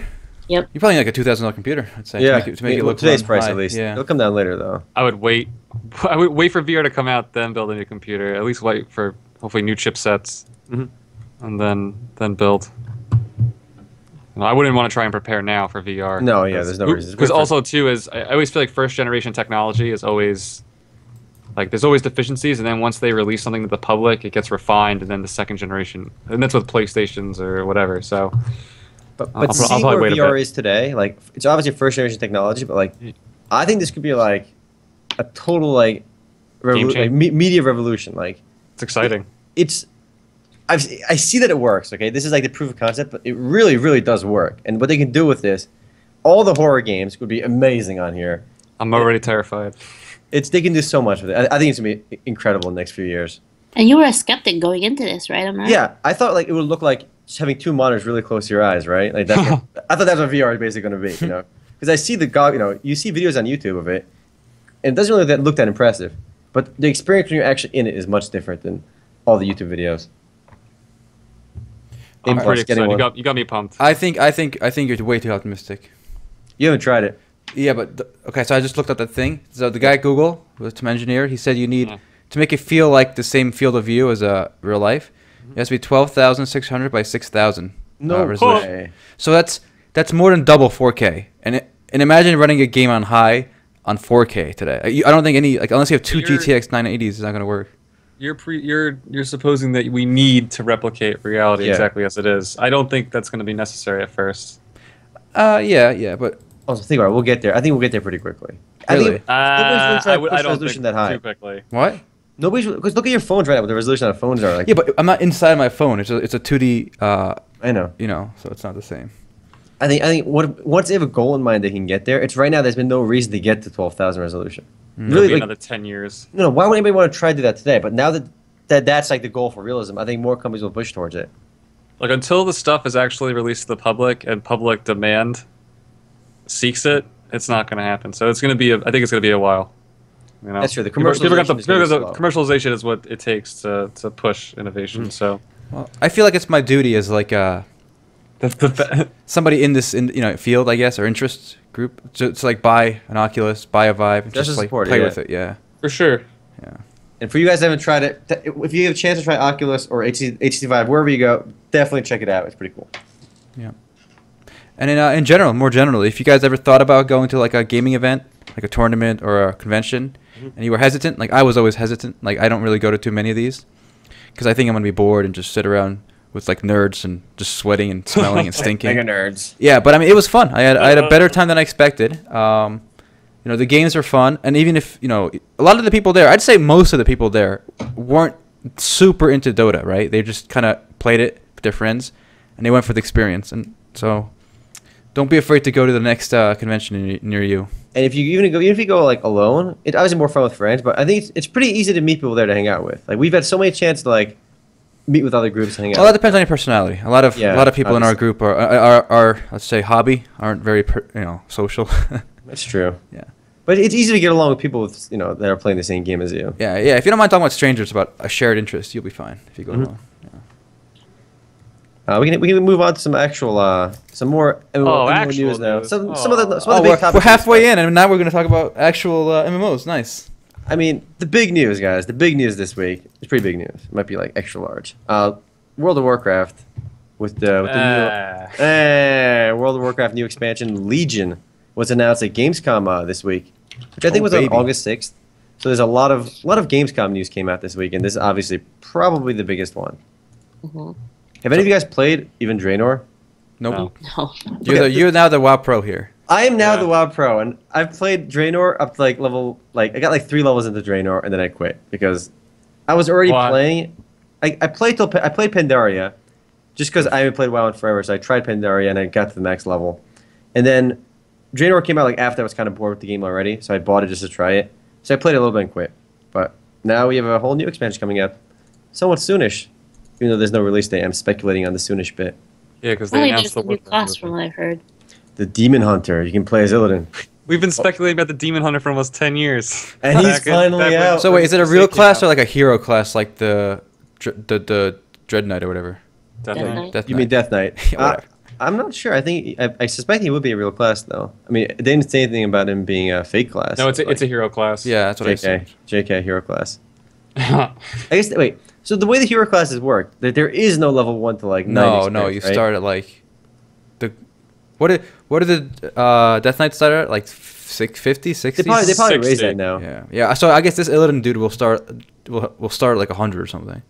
Yep. you probably need like a $2,000 computer. I'd say yeah, to make it look today's run price high. at least. Yeah. It'll come down later though. I would wait. I would wait for VR to come out, then build a new computer. At least wait for hopefully new chipsets, and then build. I wouldn't want to try and prepare now for VR. No, yeah, there's no reason. Because also too is I always feel like first generation technology is always like there's always deficiencies, and then once they release something to the public, it gets refined, and then the second generation, and that's with PlayStations or whatever. So, But I'll seeing probably where wait a VR bit. is today, like it's obviously first generation technology, but like I think this could be like a total like, Game changer. media revolution. Like it's exciting. it's I see that it works. Okay, this is like the proof of concept, but it really, really does work. And what they can do with this, all the horror games would be amazing on here. I'm already terrified. They can do so much with it. I think it's gonna be incredible in the next few years. And you were a skeptic going into this, right? Am I right? Yeah, I thought like it would look like just having two monitors really close to your eyes, right? Like I thought that's what VR is basically going to be, you know? Because I see you see videos on YouTube of it, and it doesn't really look that impressive. But the experience when you're actually in it is much different than all the YouTube videos. I'm pretty excited. You got me pumped. I think you're way too optimistic. You haven't tried it. Yeah, but okay. So I just looked up that thing. So the guy at Google, was some engineer, he said you need to make it feel like the same field of view as real life. It has to be 12,600 by 6,000 resolution. Way. So that's more than double 4K. And imagine running a game on high on 4K today. I don't think unless you have two GTX 980s, it's not going to work. You're supposing that we need to replicate reality exactly as it is. I don't think that's going to be necessary at first. Yeah, but Also, think about it. We'll get there. I think we'll get there pretty quickly. Really? I I don't resolution think that high. too quickly. what? Because look at your phones right now. What the resolution on phones are like. Yeah, but I'm not inside my phone. It's a 2D. I know. So it's not the same. I think once they have a goal in mind, they can get there. It's right now. There's been no reason to get to 12,000 resolution. Really, like, another 10 years. No, why would anybody want to try to do that today? But now that's like the goal for realism, I think more companies will push towards it. Like until the stuff is actually released to the public and public demand seeks it, it's not going to happen. So it's going to be. I think it's going to be a while. You know? That's true. The commercialization is what it takes to push innovation. So, well, I feel like it's my duty as like somebody in this field, I guess, or interest group to like buy an Oculus, buy a Vive, and just like play with it. Yeah, for sure. Yeah. And for you guys that haven't tried it, if you have a chance to try Oculus or HTC Vive, wherever you go, definitely check it out. It's pretty cool. Yeah. And in general, more generally, if you guys ever thought about going to like a gaming event, like a tournament or a convention, and you were hesitant, like I was always hesitant, like I don't really go to too many of these, because I think I'm gonna be bored and just sit around with like nerds and just sweating and smelling and stinking. Mega nerds. Yeah, but I mean, it was fun. I had a better time than I expected. The games are fun, and even if a lot of the people there, I'd say most of the people there weren't super into Dota, right? They just kind of played it with their friends, and they went for the experience. And so, don't be afraid to go to the next convention near you. And if you go like alone, it's obviously more fun with friends. But I think it's pretty easy to meet people there to hang out with. Like we've had so many chances to like meet with other groups and hang out. Well, that depends on your personality. A lot of people obviously in our group are let's say aren't very social. That's true. Yeah. But it's easy to get along with people with that are playing the same game as you. Yeah. If you don't mind talking about strangers about a shared interest, you'll be fine if you go along. Yeah. We can move on to some actual some more MMO news now. Some of the big topics. We're halfway in, and now we're going to talk about actual MMOs. Nice. I mean, the big news, guys. The big news this week is pretty big news. It might be like extra large. World of Warcraft with the new World of Warcraft new expansion Legion was announced at Gamescom this week, which I think was on August 6th. So there's a lot of Gamescom news came out this week, and this is obviously probably the biggest one. Mm-hmm. Have any of you guys played even Draenor? Nope. No. You're now the WoW Pro here. I am now the WoW Pro, and I've played Draenor up to level I got 3 levels into Draenor, and then I quit because I was already playing. I played Pandaria, just because I haven't played WoW in forever. So I tried Pandaria, and I got to the max level, and then Draenor came out after I was kind of bored with the game already, so I bought it just to try it. So I played it a little bit and quit. But now we have a whole new expansion coming up, somewhat soonish, even though there's no release date. I'm speculating on the soonish bit. Yeah, because they announced the new class from what I've heard. The Demon Hunter. You can play as Illidan. We've been speculating about the Demon Hunter for almost 10 years. And he's finally out. So wait, is it a real class or like a hero class like the Dreadnought or whatever? Death Knight. You mean Death Knight? I'm not sure. I suspect he would be a real class, though. I mean, they didn't say anything about him being a fake class. No, it's a hero class. Yeah, that's what I said. JK, hero class. I guess, wait. So the way the hero classes work, that there is no level 1 to 9 No, you start at what did the Death Knight start at? Like 50, 60? They probably 60. raised that now. Yeah. So I guess this Illidan dude will start at like 100 or something.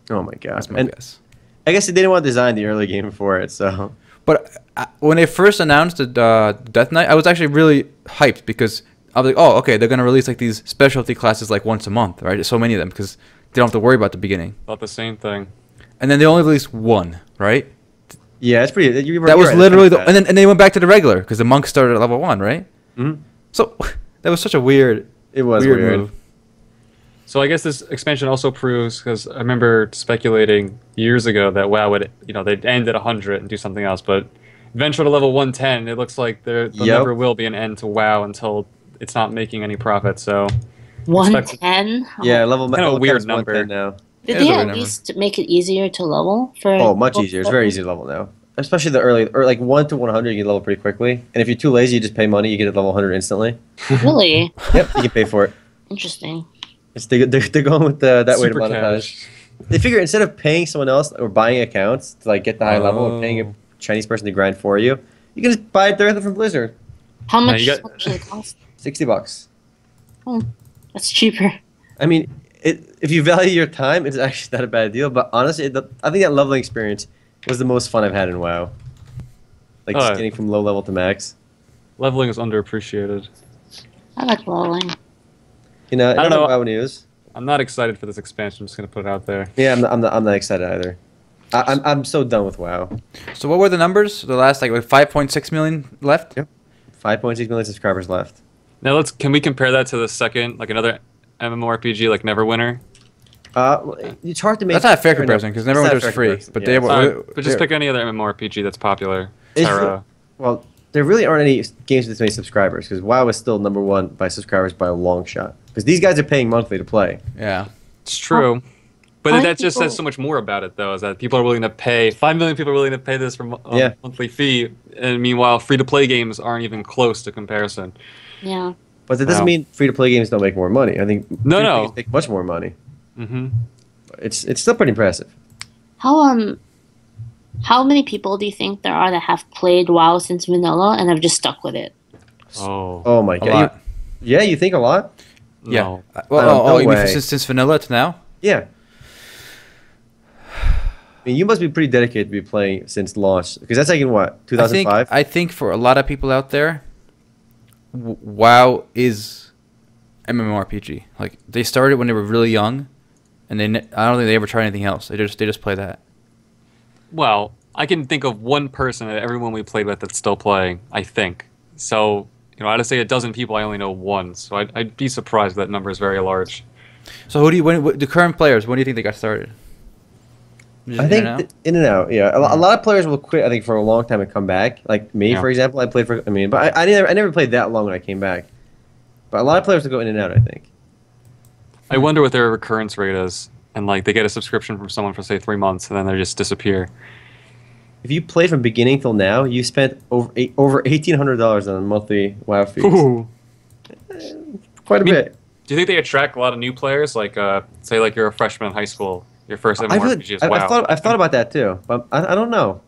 Oh my god. That's my guess. I guess they didn't want to design the early game for it, so. But when they first announced the Death Knight, I was actually really hyped because I was like, oh, okay, they're gonna release like these specialty classes like once a month, right? So many of them because they don't have to worry about the beginning. About the same thing. and then they only released one, right? Yeah, it's pretty. That was literally and then they went back to the regular because the monks started at level 1, right? Mm-hmm. So that was such a weird. It was weird. move. So I guess this expansion also proves, because I remember speculating years ago that WoW would, they'd end at 100 and do something else, but eventually to level 110, it looks like there never will be an end to WoW until it's not making any profit. So 110. Yeah, level kind of a weird number now. Did they at least make it easier to level for? Much easier. It's very easy to level now. Especially the early, or like 1 to 100, you can level pretty quickly. And if you're too lazy, you just pay money, you get to level 100 instantly. Really? Yep, you can pay for it. Interesting. They're going with that way to Super monetize. cash. They figure instead of paying someone else or buying accounts to like get the high level or paying a Chinese person to grind for you, you can just buy it directly from Blizzard. How much does it actually cost? $60. Oh, that's cheaper. I mean, if you value your time, it's actually not a bad deal. But honestly, I think that leveling experience was the most fun I've had in WoW. Like just getting from low level to max. Leveling is underappreciated. I like leveling. I don't know WoW news. I'm not excited for this expansion. I'm just gonna put it out there. Yeah, I'm not excited either. I'm so done with WoW. So what were the numbers? The last 5.6 million left. Yep. 5.6 million subscribers left. Now can we compare that to the second, another MMORPG like Neverwinter? It's hard to make. That's not a fair comparison because Neverwinter was free, but they were. But just pick any other MMORPG that's popular. Well, there really aren't any games with this many subscribers because WoW is still #1 by subscribers by a long shot. Because these guys are paying monthly to play. Yeah, it's true. But that just says so much more about it, though, is that people are willing to pay. 5 million people are willing to pay this for a monthly fee, and meanwhile, free-to-play games aren't even close to comparison. Yeah. But that doesn't mean free-to-play games don't make more money. I think no, games make much more money. Mm-hmm. It's still pretty impressive. How many people do you think there are that have played WoW since vanilla and have just stuck with it? Oh my god! Yeah, you think a lot? Yeah. No. Well, you mean since vanilla to now? Yeah. I mean, you must be pretty dedicated to be playing since launch, because that's like in what, 2005? I think for a lot of people out there, WoW is MMORPG. Like they started when they were really young, and I don't think they ever tried anything else. They just play that. Well, I can think of one person at everyone we played with that's still playing. I think so. I'd say a dozen people. I only know one, so I'd be surprised if that number is very large. So the current players? When do you think they got started? I think in and out. Yeah, a lot of players will quit. I think for a long time and come back. Like me, for example, I played for. But I never played that long when I came back. But a lot of players will go in and out. I think. I wonder what their recurrence rate is, and they get a subscription from someone for say 3 months, and then they just disappear. If you played from beginning till now, you spent over $1,800 on monthly WoW fees. Ooh. Quite a bit. Do you think they attract a lot of new players? Say you're a freshman in high school, your first MMORPG is WoW. I've thought about that too, but I don't know.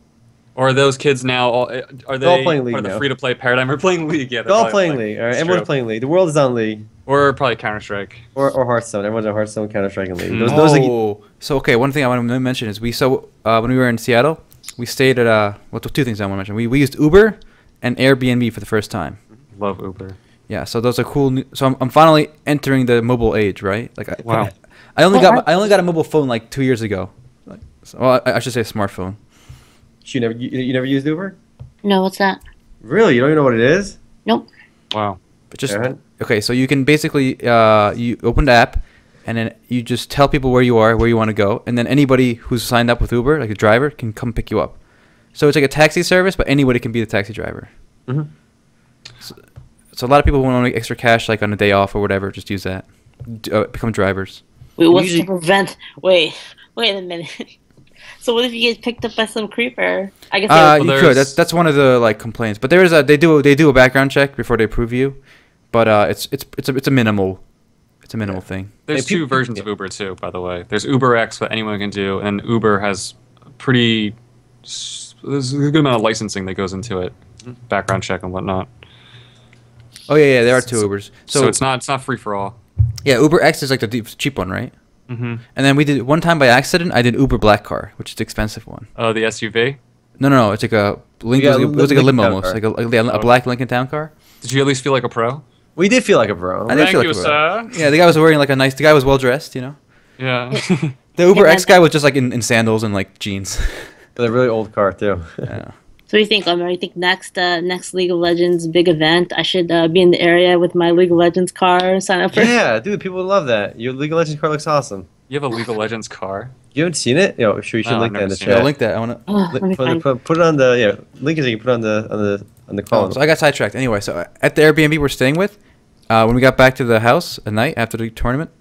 Or are those kids now? Are they all playing League part of now. the free-to-play paradigm? We're playing League. Yeah, they're all playing League. All right, everyone's playing League. The world is on League. Or probably Counter-Strike. Or Hearthstone. Everyone's on Hearthstone, Counter-Strike, and League. So one thing I want to mention is when we were in Seattle, we stayed at two things I want to mention. We used Uber and Airbnb for the first time. Love Uber. Yeah, so those are cool. So I'm finally entering the mobile age, right? Wow. I only got a mobile phone 2 years ago. I should say a smartphone. You never used Uber? No, what's that? Really? You don't even know what it is? Nope. Wow. But okay. So you can basically you open the app, and then you just tell people where you are, where you want to go, and then anybody who's signed up with Uber, like a driver, can come pick you up. So it's like a taxi service, but anybody can be the taxi driver. Mm-hmm. So a lot of people who want to make extra cash, on a day off or whatever, just use that. Become drivers. Wait, what's to prevent? Wait a minute. So what if you get picked up by some creeper? I guess you could. That's one of the complaints. But there is they do a background check before they approve you, but it's a minimal thing. There's two versions of Uber too, by the way. There's UberX, that anyone can do, and then Uber has there's a good amount of licensing that goes into it, background check and whatnot. Oh yeah, there are two Ubers. So it's not free for all. Yeah, UberX is the cheap one, right? Mm-hmm. And then we did one time by accident. I did Uber Black Car, which is the expensive one. Oh, the SUV? No. It's like a Lincoln. It was like a limo almost, a black Lincoln Town car. Did you at least feel like a pro? We did feel like a pro. I did feel like a pro. Sir. Yeah, the guy was wearing The guy was well dressed, Yeah. The Uber X guy was just like in sandals and like jeans. But a really old car too. Yeah. So what do you think, Omar? You think next League of Legends big event, I should be in the area with my League of Legends car, sign up for? Yeah, dude, people would love that. Your League of Legends car looks awesome. You have a League of Legends car? You haven't seen it? Yo, sure you should No, link I've that in never the seen chat. Yeah, link that. I want to. Oh, let me find. Put it on the link it so you can put it on the column. So I got sidetracked. Anyway, so at the Airbnb we're staying with, when we got back to the house at night after the tournament,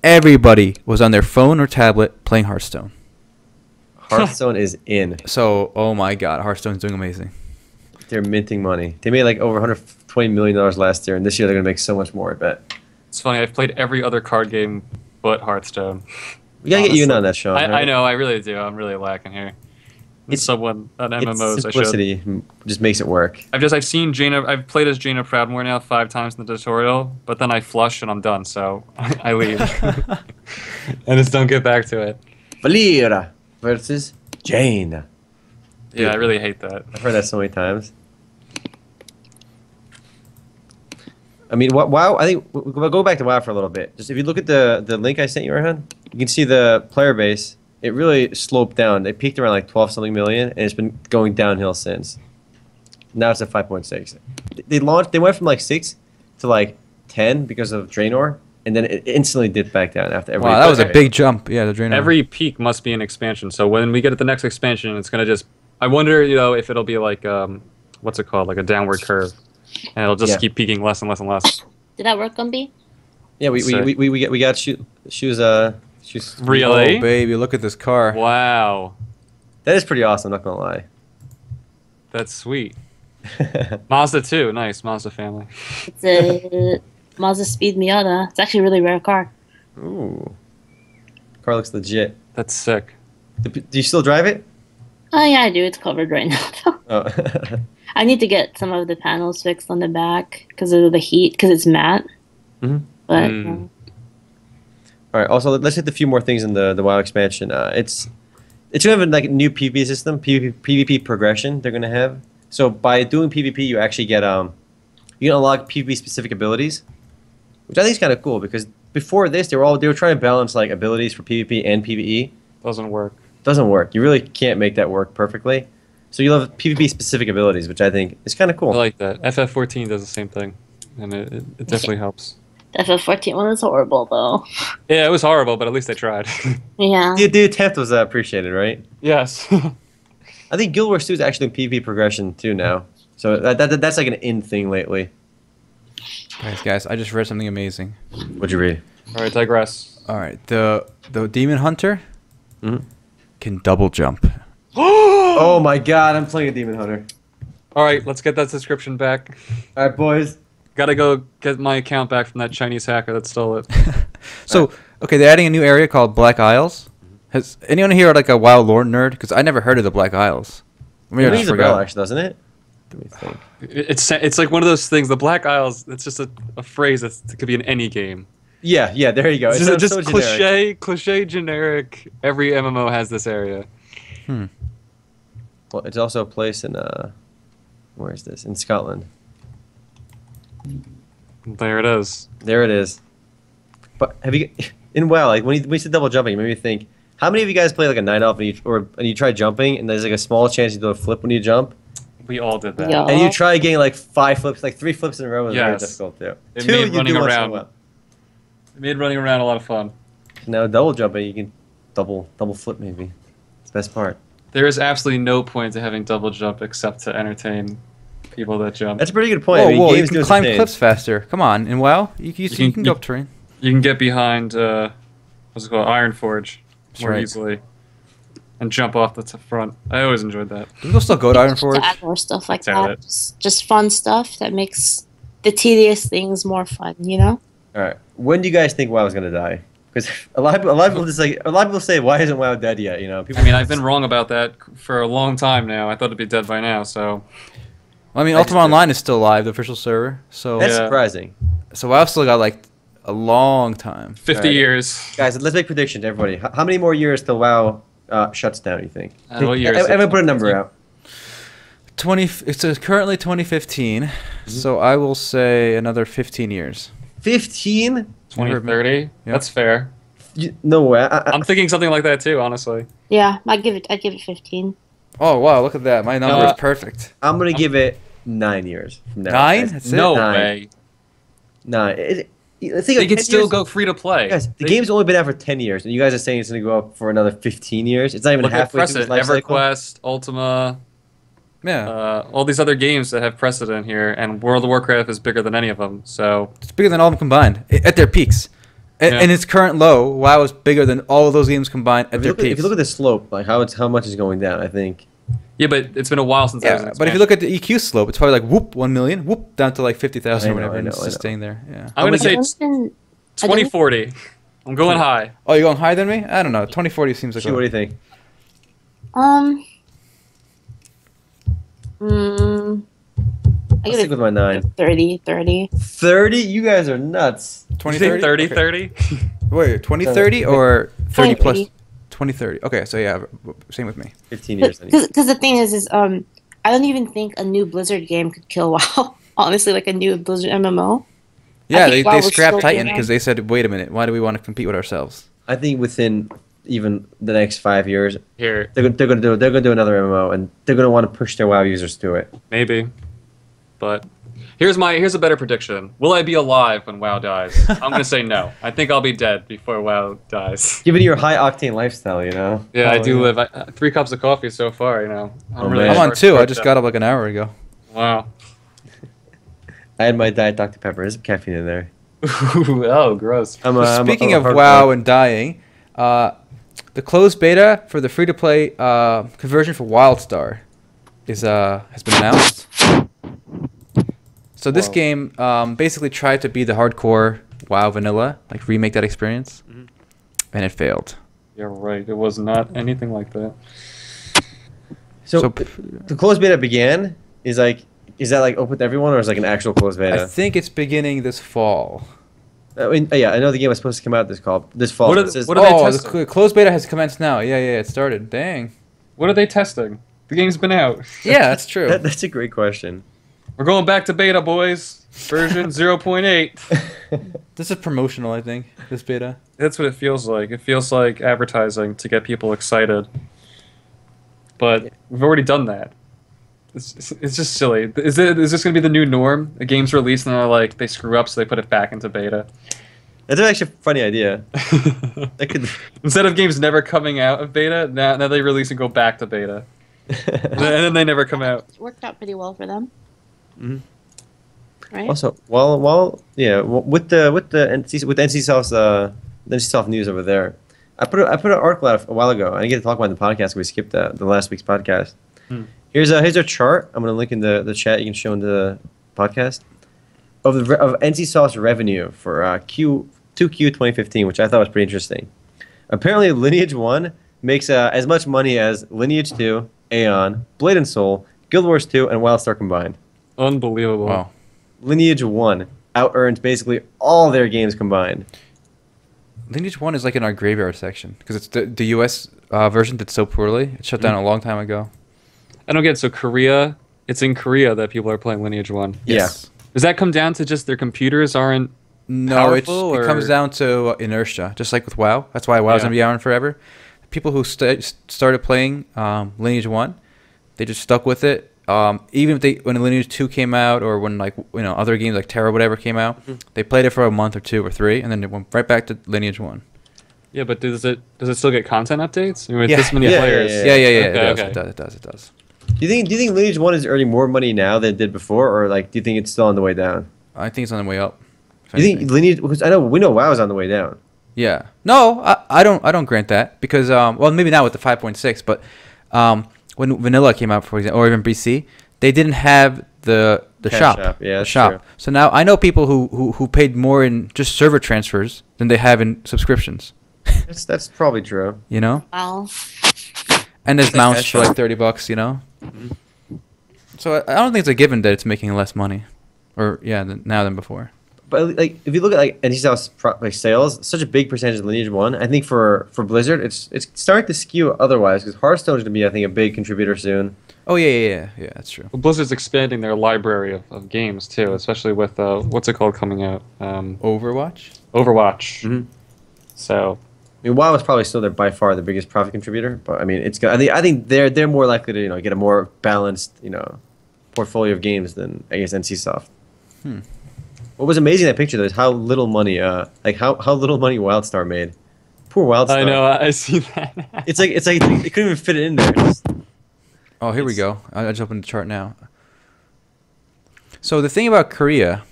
everybody was on their phone or tablet playing Hearthstone. Hearthstone is in. So, oh my God, Hearthstone's doing amazing. They're minting money. They made like over $120 million last year, and this year they're gonna make so much more. I bet. It's funny. I've played every other card game but Hearthstone. We gotta get you in Honestly. on that, Sean. I right? know. I really do. I'm really lacking here. It's someone on MMOs. It's I should. simplicity just makes it work. I've seen Jaina. I've played as Jaina Proudmoore now 5 times in the tutorial, but then I flush and I'm done. So I leave. I just don't get back to it. Valera versus Jane. Yeah, I really hate that. I've heard that so many times. I mean, WoW. I think we'll go back to WoW for a little bit. Just if you look at the link I sent you, Rehan, you can see the player base. It really sloped down. They peaked around like 12 something million, and it's been going downhill since. Now it's at 5.6. They went from like 6 to like 10 because of Draenor, and then it instantly dipped back down after every. Wow, that was a big jump. Yeah, the Dreadnought. Every peak must be an expansion. So when we get to the next expansion, it's gonna just. I wonder, if it'll be like what's it called, like a downward curve, and it'll just keep peaking less and less and less. Did that work, Gumby? Yeah, we got shoes. Really? Oh, baby, look at this car. Wow, That is pretty awesome. Not gonna lie. that's sweet. Mazda 2, nice Mazda family. It's a Mazda Speed Miata. It's actually a really rare car. Ooh, car looks legit. That's sick. Do you still drive it? Oh yeah, I do. It's covered right now. Oh. I need to get some of the panels fixed on the back because of the heat, because it's matte. Mhm. But All right. Also, let's hit a few more things in the WoW expansion. It's gonna have like a new PvP system, PvP progression. They're gonna have. So by doing PvP, you actually get you can unlock PvP specific abilities, which I think is kind of cool because before this they were trying to balance like abilities for PvP and PvE. Doesn't work. Doesn't work. You really can't make that work perfectly. So you'll have PvP specific abilities, which I think is kind of cool. I like that. FF14 does the same thing, and it definitely helps. the FF14 one is horrible though. Yeah, it was horrible, but at least they tried. Yeah. The attempt was appreciated, right? Yes. I think Guild Wars 2 is actually in PvP progression too now. So that's like an in thing lately. Guys, I just read something amazing. What'd you read? All right, digress. All right, the Demon Hunter Mhm. can double jump. Oh my god, I'm playing a Demon Hunter. All right, let's get that subscription back. All right, boys. Gotta go get my account back from that Chinese hacker that stole it. So, okay, they're adding a new area called Black Isles. Has anyone here like a WoW lore nerd? Because I never heard of the Black Isles. Maybe I It just rings a bell, forgot. actually, doesn't it? Let me think. It's like one of those things. The Black Isles. It's just a phrase that could be in any game. Yeah, there you go. It's sounds just so generic. cliche, generic. Every MMO has this area. Well, it's also a place in where is this? In Scotland. There it is. There it is. But have you in WoW, like when you said double jumping, it made me think. How many of you guys play like a night elf and you try jumping and there's like a small chance you do a flip when you jump, We all did that. Yeah. and you try getting like 5 flips, like 3 flips in a row is very Yes. difficult too. It 2 made you running do once in a around. while. It made running around a lot of fun. Now double jumping, you can double flip maybe. It's the best part. There is absolutely no point to having double jump except to entertain people that jump. That's a pretty good point. Whoa, I mean, whoa! You games do can us climb a cliffs faster. Come on, in WoW, you can go you- up terrain. You can get behind what's it called, Ironforge more right. easily, and jump off the front. I always enjoyed that. People still go to To Ironforge. add more stuff like Doubt that. it. Just fun stuff that makes the tedious things more fun, you know? All right. When do you guys think WoW is gonna die? Because a lot of people say, why isn't WoW dead yet? You know, people. I mean, I've been wrong about that for a long time now. I thought it'd be dead by now. So Well, I mean, I Ultima just- Online is still live, the official server. So, That's Yeah. surprising, so WoW still got like a long time. 50 Alright. years. guys. Let's make predictions, everybody. How many more years till WoW shuts down? You think? What year is it? I'm gonna put a number out. It's currently 2015, so I will say another 15 years. 15. 2030. Yeah. That's fair. No way. I'm thinking something like that too, honestly. Yeah, I'd give it 15. Oh wow, look at that! My number is perfect. I'm gonna give it 9 years from now. 9? That's it? No 9. way. 9. Think They like could 10 still years. go free to play. Guys, the game's only been out for 10 years, and you guys are saying it's gonna go up for another 15 years. It's not even Look at halfway through its precedent. life cycle. EverQuest, Ultima, Yeah, all these other games that have precedent here, and World of Warcraft is bigger than any of them. So it's bigger than all of them combined at their peaks. Yeah. In its current low, WoW is bigger than all of those games combined at If their you, look at, if peaks. you look at the slope, like how much is going down, I think. yeah, but it's been a while since. I was Yeah, in but if you look at the EQ slope, it's probably like whoop 1 million, whoop down to like 50,000 or I know, whatever, I and know, it's I just know. staying there. Yeah. I'm gonna say I don't it's even- 2040. I'm going high. Oh, you're going higher than me? I don't know. 2040 seems like. What do you think? I I'll give stick it with my 9. 30. 30? You guys are nuts. 2030? 30. Wait, 2030 or 30 plus? 2030. 2030. Okay, so yeah, same with me. 15 years. Because the thing is I don't even think a new Blizzard game could kill WoW. Honestly, like a new Blizzard MMO. Yeah, think they WoW would scrapped still be Titan around. because they said, wait a minute, why do we want to compete with ourselves? I think within even the next 5 years, Here, they're gonna do another MMO, and they're gonna want to push their WoW users to it. maybe. But here's a better prediction. Will I be alive when WoW dies? I'm gonna say no. I think I'll be dead before WoW dies. Given your high octane lifestyle, you know. Yeah, I Oh, do yeah. live 3 cups of coffee so far. You know, Oh, really man. I'm on short 2. I stretch just out. got up like an hour ago. Wow. I had my Diet Dr Pepper. There's some caffeine in there. Oh, gross. Speaking of WoW and dying, the closed beta for the free-to-play conversion for WildStar has been announced. So this Whoa. game basically tried to be the hardcore WoW vanilla, like remake that experience, and it failed. You're right. It was not anything like that. So the closed beta began. Is that like open to everyone, or is it like an actual closed I beta? think it's beginning this fall. I mean, yeah, I know the game was supposed to come out this fall. What are This is- what are they Oh, testing? the closed beta has commenced now. Yeah, it started. Dang. What are they testing? The game's been out. Yeah, that's true. that's a great question. We're going back to beta, boys. Version 0.8. This is promotional, I think, this beta. That's what it feels like. It feels like advertising to get people excited. But we've already done that. It's just silly. Is this going to be the new norm? A game's released and they screw up, so they put it back into beta. That's actually a funny idea. That could. Instead of games never coming out of beta, now they release and go back to beta. And then they never come out. It worked out pretty well for them. Mhm. Right? Also, with NC Soft news over there, I put an article out a while ago. I didn't get to talk about it in the podcast. We skipped the last week's podcast. Here's a chart. I'm gonna link in the chat. You can show in the podcast of NC Soft's revenue for Q2 2015, which I thought was pretty interesting. Apparently, Lineage 1 makes as much money as Lineage 2, Aeon, Blade and Soul, Guild Wars 2, and WildStar combined. Unbelievable. Wow. Lineage 1 out-earns basically all their games combined. Lineage 1 is like in our graveyard section because it's the US version did so poorly. It shut down a long time ago. I don't get it. So Korea, it's in Korea that people are playing Lineage 1. Yes. Does that come down to just their computers aren't No, it powerful, comes or- down to inertia, just like with WoW. That's why WoW's Yeah. going to be around forever. People who started playing Lineage 1, they just stuck with it. Even if when Lineage 2 came out or when other games like Terra or whatever came out, they played it for a month or 2 or 3 and then they went right back to Lineage 1. Yeah, but does it still get content updates? I mean, with Yeah. this many Yeah, players. yeah, Yeah. Okay. It does. Do you think Lineage 1 is earning more money now than it did before, or do you think it's still on the way down? I think it's on the way up. if Do you think anything. Lineage? Because we know WoW is on the way down. Yeah. No, I don't grant that because well maybe not with the 5.6, but when Vanilla came out, for example, or even BC, they didn't have the Cash shop. shop, yeah, the that's shop. true. So now I know people who paid more in just server transfers than they have in subscriptions. That's probably true. You know? Wow. And there's Like mounts cash for like shop. $30, you know? So I don't think it's a given that it's making less money. Or now than before. But if you look at NC sales, such a big percentage of Lineage 1. I think for Blizzard, it's starting to skew otherwise because Hearthstone is going to be, I think, a big contributor soon. Oh yeah, that's true. Well, Blizzard's expanding their library of games too, especially with what's it called coming out? Overwatch? Overwatch. Mhm. So I mean, WoW is probably still by far the biggest profit contributor, but I mean, I think they're more likely to get a more balanced portfolio of games than I guess NCSoft. What was amazing in that picture though is how little money how little money WildStar made. Poor WildStar. I know, I see that. It's like they couldn't even fit it in there. Oh, here we go. I just opened the chart now. So the thing about Korea,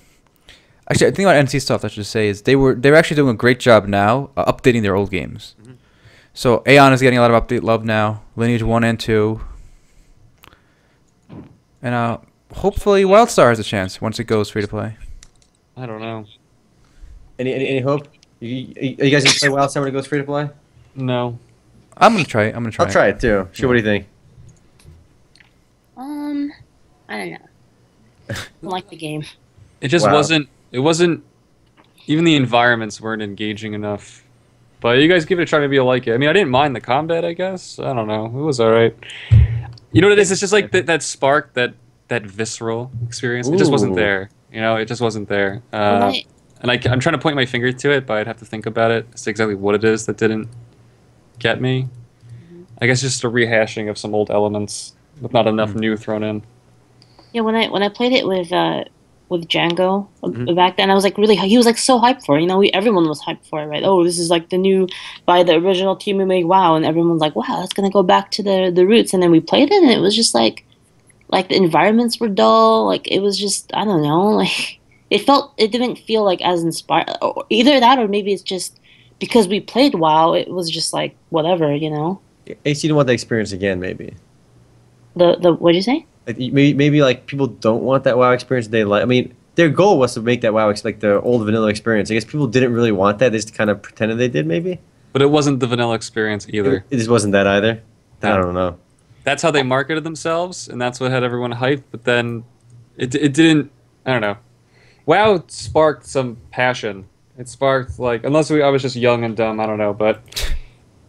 actually, the thing about NCSoft, I should say, is they're actually doing a great job now updating their old games. So Aeon is getting a lot of update love now. Lineage 1 and 2. And hopefully WildStar has a chance once it goes free to play. I don't know. Any hope? Are you guys gonna play WildStar when it goes free to play? No. I'm gonna try it. I'll try it too. Sure, what do you think? I don't know. I don't like the game. It just wasn't. It wasn't. Even the environments weren't engaging enough. But you guys give it a try. Maybe you'll like it. I mean, I didn't mind the combat. I guess I don't know. It was all right. You know what it is? It's just like that spark, that visceral experience. It just wasn't there. It just wasn't there. And I'm trying to point my finger to it, but I'd have to think about it as to exactly what it is that didn't get me. I guess just a rehashing of some old elements with not enough new thrown in. Yeah, when I played it with Django back then, I was like he was like so hyped for it. Everyone was hyped for it, right? Oh, this is like the new by the original team who made WoW, and everyone was like, wow, that's gonna go back to the roots. And then we played it, and it was just like the environments were dull. Like it was just I don't know, like it didn't feel like as inspired. Either that, or maybe it's just because we played WoW, it was just like whatever, Ace, you don't want the experience again, maybe. The what'd you say? Maybe like people don't want that WoW experience. They like. I mean, their goal was to make that WoW like the old vanilla experience. I guess people didn't really want that. They just kind of pretended they did, maybe. But it wasn't the vanilla experience either. It just wasn't that either. I don't know. That's how they marketed themselves, and that's what had everyone hyped. But then it didn't. I don't know. WoW sparked some passion. It sparked unless I was just young and dumb. I don't know, but.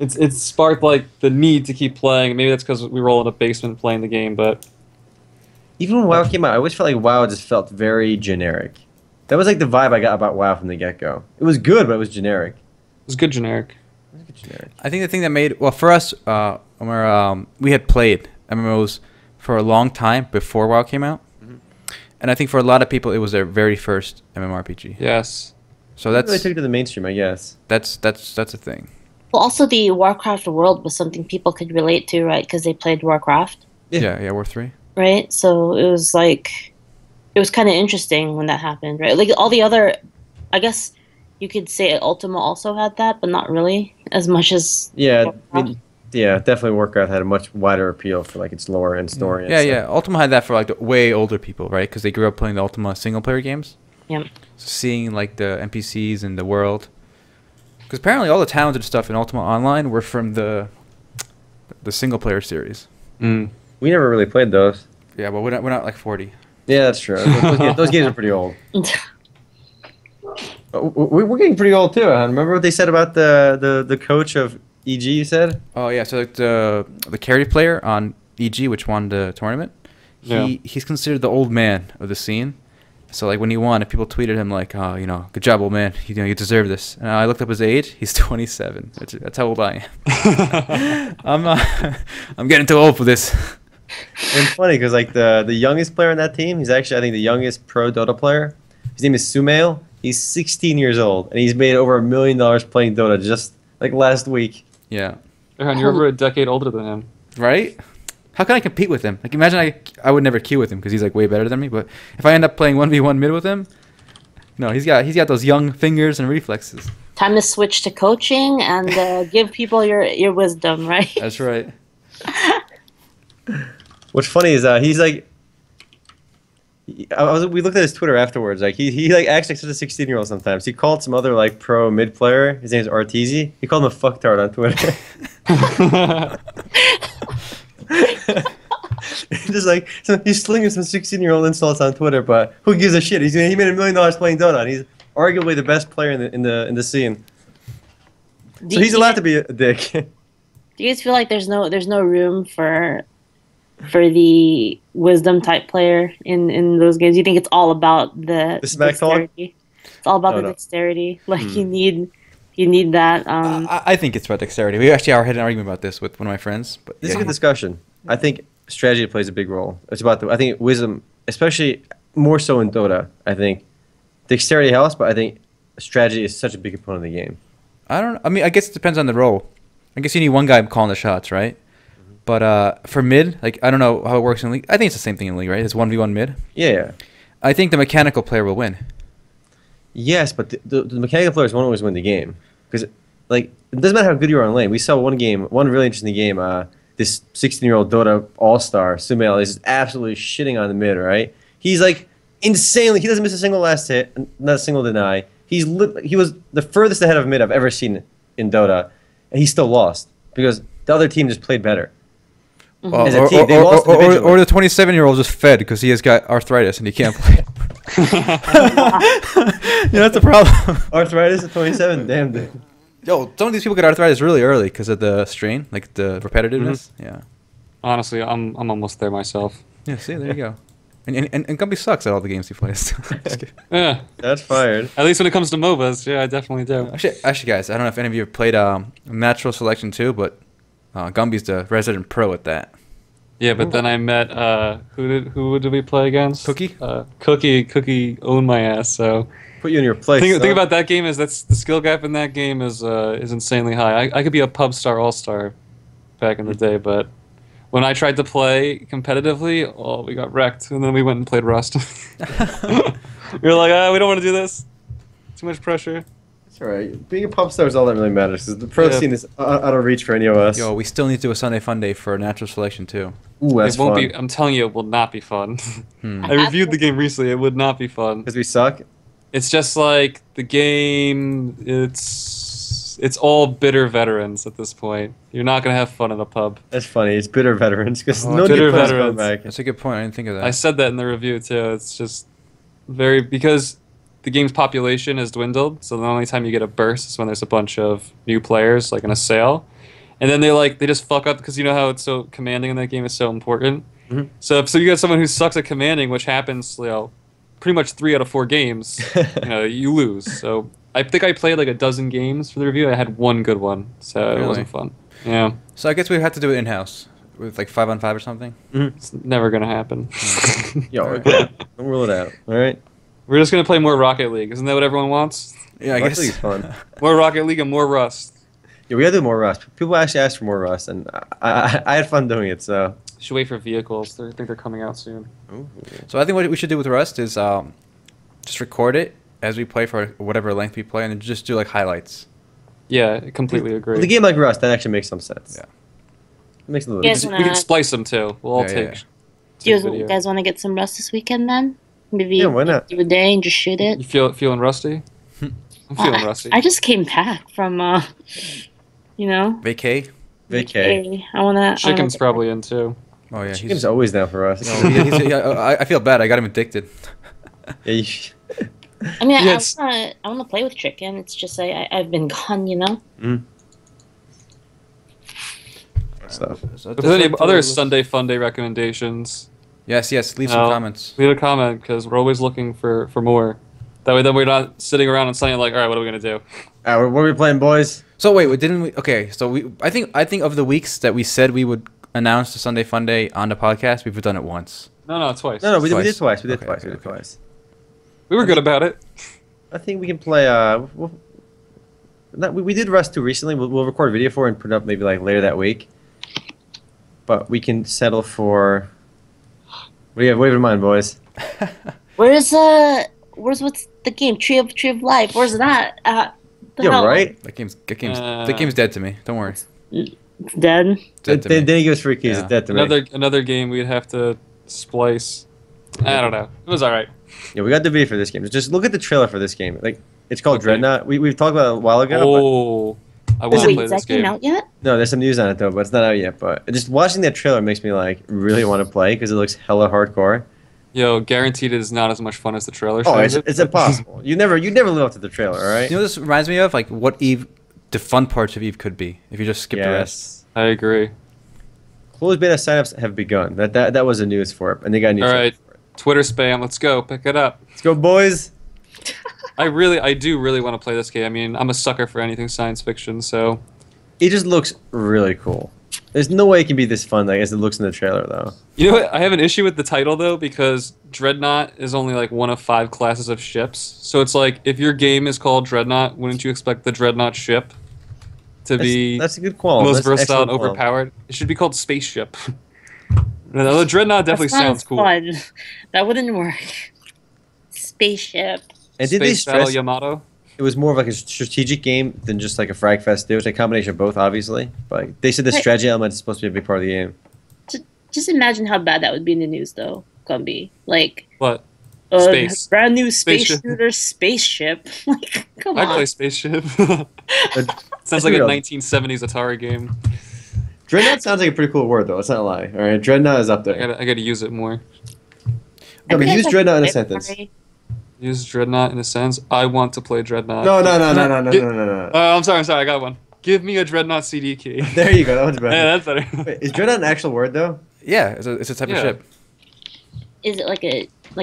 It sparked the need to keep playing. Maybe that's because we were all in a basement playing the game, but even when WoW came out, I always felt like WoW just felt very generic. That was the vibe I got about WoW from the get-go. It was good, but it was generic. It was good generic. I think the thing that made for us, we had played MMOs for a long time before WoW came out, and I think for a lot of people it was their very first MMORPG. Yes. So that's really took it to the mainstream, I guess. That's a thing. Well, also the Warcraft world was something people could relate to, right? Because they played Warcraft. Yeah, War 3. Right, so it was kind of interesting when that happened, right? Like all the other, I guess you could say Ultima also had that, but not really as much as. Yeah, definitely Warcraft had a much wider appeal for its lore and story. Yeah. Ultima had that for the way older people, right? Because they grew up playing the Ultima single player games. Yeah. So seeing the NPCs and the world. Because apparently all the talented stuff in Ultima Online were from the single-player series. We never really played those. Yeah, but we're not 40. Yeah, that's true. Those games are pretty old. We're getting pretty old too. Huh? Remember what they said about the coach of EG? You said. Oh yeah, so the carry player on EG, which won the tournament, he's considered the old man of the scene. So when he won, if people tweeted him oh, good job, old man, you deserve this. And I looked up his age. He's 27. That's how old I am. I'm getting too old for this. And funny because the youngest player on that team, he's actually I think the youngest pro Dota player. His name is Sumail. He's 16 years old and he's made over $1 million playing Dota just last week. Yeah. And you're over a decade older than him, right? How can I compete with him? Imagine I would never queue with him because he's way better than me. But if I end up playing 1v1 mid with him, no, he's got those young fingers and reflexes. Time to switch to coaching and give people your wisdom, right? That's right. What's funny is he's we looked at his Twitter afterwards. He acts like such a 16-year-old sometimes. He called some other pro mid player. His name is Arteezy. He called him a fucktard on Twitter. Just he's slinging some 16-year-old insults on Twitter, but who gives a shit? He made $1 million playing Dota, and he's arguably the best player in the scene. So he's allowed to be a dick. Do you guys feel like there's no room for the wisdom type player in those games? You think it's all about the smack talk? dexterity? It's all about the dexterity. You need You need that. I think it's about dexterity. We actually had an argument about this with one of my friends. But This is a good discussion. I think strategy plays a big role. It's about I think wisdom, especially more so in Dota. I think dexterity helps, but I think strategy is such a big component of the game. I mean, I guess it depends on the role. I guess you need one guy calling the shots, right? But for mid, like I don't know how it works in League. I think it's the same thing in League, right? It's 1v1 mid. Yeah. I think the mechanical player will win. Yes, but the mechanical players won't always win the game because, like, it doesn't matter how good you are on lane. We saw one really interesting game. This 16-year-old Dota All-Star Sumail is absolutely shitting on the mid. Right? He's like insanely. He doesn't miss a single last hit, not a single deny. He was the furthest ahead of mid I've ever seen in Dota, and he still lost because the other team just played better. Well, As a team, they lost individually. or the 27-year-old just fed because he has got arthritis and he can't play. That's the problem. Arthritis at 27, damn dude. Yo, some of these people get arthritis really early because of the strain, like the repetitiveness. Yeah. Honestly, I'm almost there myself. Yeah. See, there you go. And Gumby sucks at all the games he plays. Yeah. That's fired. At least when it comes to MOBAs, yeah, I definitely do. Actually, guys, I don't know if any of you have played Natural Selection 2, but Gumby's the resident pro at that. Yeah, but then I met who did we play against? Cookie? Cookie owned my ass. So Put you in your place. think about that game is that's the skill gap in that game is insanely high. I could be a pub star all star back in the day, but when I tried to play competitively, oh, we got wrecked, and then we went and played Rust. We were like, we don't want to do this. Too much pressure. That's all right. Being a pub star is all that really matters because the pro scene is out of reach for any of us. Yo, we still need to do a Sunday Fun Day for Natural Selection 2. Ooh, that's It won't fun. be. I'm telling you, it will not be fun. I I reviewed the game recently. It would not be fun. Because we suck. It's just like the game. It's all bitter veterans at this point. You're not gonna have fun in a pub. That's funny. It's bitter veterans because Oh, no bitter good players come veterans. back. That's a good point. I didn't think of that. I said that in the review too. It's just because the game's population has dwindled. So the only time you get a burst is when there's a bunch of new players, like in a sale, and then they just fuck up because you know how it's so commanding in that game is so important. Mhm. So you got someone who sucks at commanding, which happens, pretty much 3 out of 4 games. You lose. So I think I played like a dozen games for the review. I had one good one, so Really? it wasn't fun. Yeah, So I guess we have to do it in-house with like 5-on-5 or something. it's never gonna happen. Yo, okay. Don't rule it out. All right. We're just gonna play more Rocket League. Isn't that what everyone wants? Yeah, I Rocket guess. League's fun. More Rocket League and more Rust. Yeah, we gotta do more Rust. People actually asked for more Rust, and I had fun doing it. So. Should wait for vehicles. I think they're coming out soon. Ooh. So I think what we should do with Rust is just record it as we play for whatever length we play, and then just do like highlights. Yeah, I completely agree. With a game like Rust, that actually makes some sense. Yeah. It makes a little. Yes. We can splice them too. We'll all Yeah, take. yeah. Do you video. guys want to get some rust this weekend then? Maybe Yeah, why not? do a day and just shoot it. You feeling rusty? I'm feeling rusty. I just came back from, Vacay? Vacay. I wanna. Chicken's probably in too. Oh yeah, Chicken's always down for us. I feel bad. I got him addicted. Yeah, I mean, Yeah, I wanna play with chicken. It's just I've been gone, stuff. So If there's any that's other what- Sunday Fun Day recommendations, Yes, leave some No. comments. leave a comment because we're always looking for more. That way, then we're not sitting around and saying like, all right, what are we gonna do? What are we playing, boys? So wait, didn't we? Okay, so I think of the weeks that we said we would announce the Sunday Fun Day on the podcast, we've done it once. No, twice. No, we did Twice. twice. We did Okay, twice. okay, We did okay. twice. We were good about it. I think we can play. We did Rust 2 recently. We'll record a video for it and put it up maybe like later that week. But we can settle for. What do you have in mind, boys? Where's what's the game? Tree of Life. Where's that? The Yeah, hell? right. That game's dead to me. Don't worry. It's dead. It's dead to me. Then he gives free keys. Yeah. It's dead to me. Another game we'd have to splice. I don't know. It was all right. Yeah, we got the video for this game. Just look at the trailer for this game. Like it's called Okay. Dreadnought. We've talked about it a while ago. Oh, I want to Wait, play is this that game game. out yet? But no, there's some news on it though, but it's not out yet. But just watching that trailer makes me like really want to play because it looks hella hardcore. Yo, guaranteed it is not as much fun as the trailer Oh, shows it's impossible. You never live up to the trailer, all right? You know what this reminds me of? Like what Eve, the fun parts of Eve could be if you just skip the rest. I agree. Closed beta signups have begun. That was the news for it, and they got a new. All trailer right. for it. Twitter spam. Let's go. Pick it up. Let's go, boys. I do really want to play this game. I mean, I'm a sucker for anything science fiction, so It just looks really cool. There's no way it can be this fun, like, as it looks in the trailer, though. you know what? I have an issue with the title though because Dreadnought is only like one of 5 classes of ships. So it's like if your game is called Dreadnought, wouldn't you expect the Dreadnought ship to be That's a good qualm. most That's versatile and excellent qualm. overpowered? It should be called Spaceship. No, the Dreadnought definitely That sounds cool. fun. That wouldn't work. Spaceship. And did they Space Battle stress Yamato? it was more of like a strategic game than just like a frag fest? It was a combination of both, obviously. But they said the Right. strategy element is supposed to be a big part of the game. Just imagine how bad that would be in the news, though, Gumby. Like, What? Space. brand new space Spaceship. shooter spaceship. Like, come I'd on. play Spaceship. Let's Sounds like be a real. 1970s Atari game. Dreadnought sounds like a pretty cool word, though. Let's not lie. All right, Dreadnought is up there. I gotta use it more. No, but I use think Dreadnought in a that's sentence. Atari. Use Dreadnought in a sense. I want to play Dreadnought. No. I'm sorry. I got one. Give me a Dreadnought CD key. There you go. That one's Yeah, better. that's better. Wait, is Dreadnought an actual word, though? Yeah, it's a type of Yeah. ship. Is it like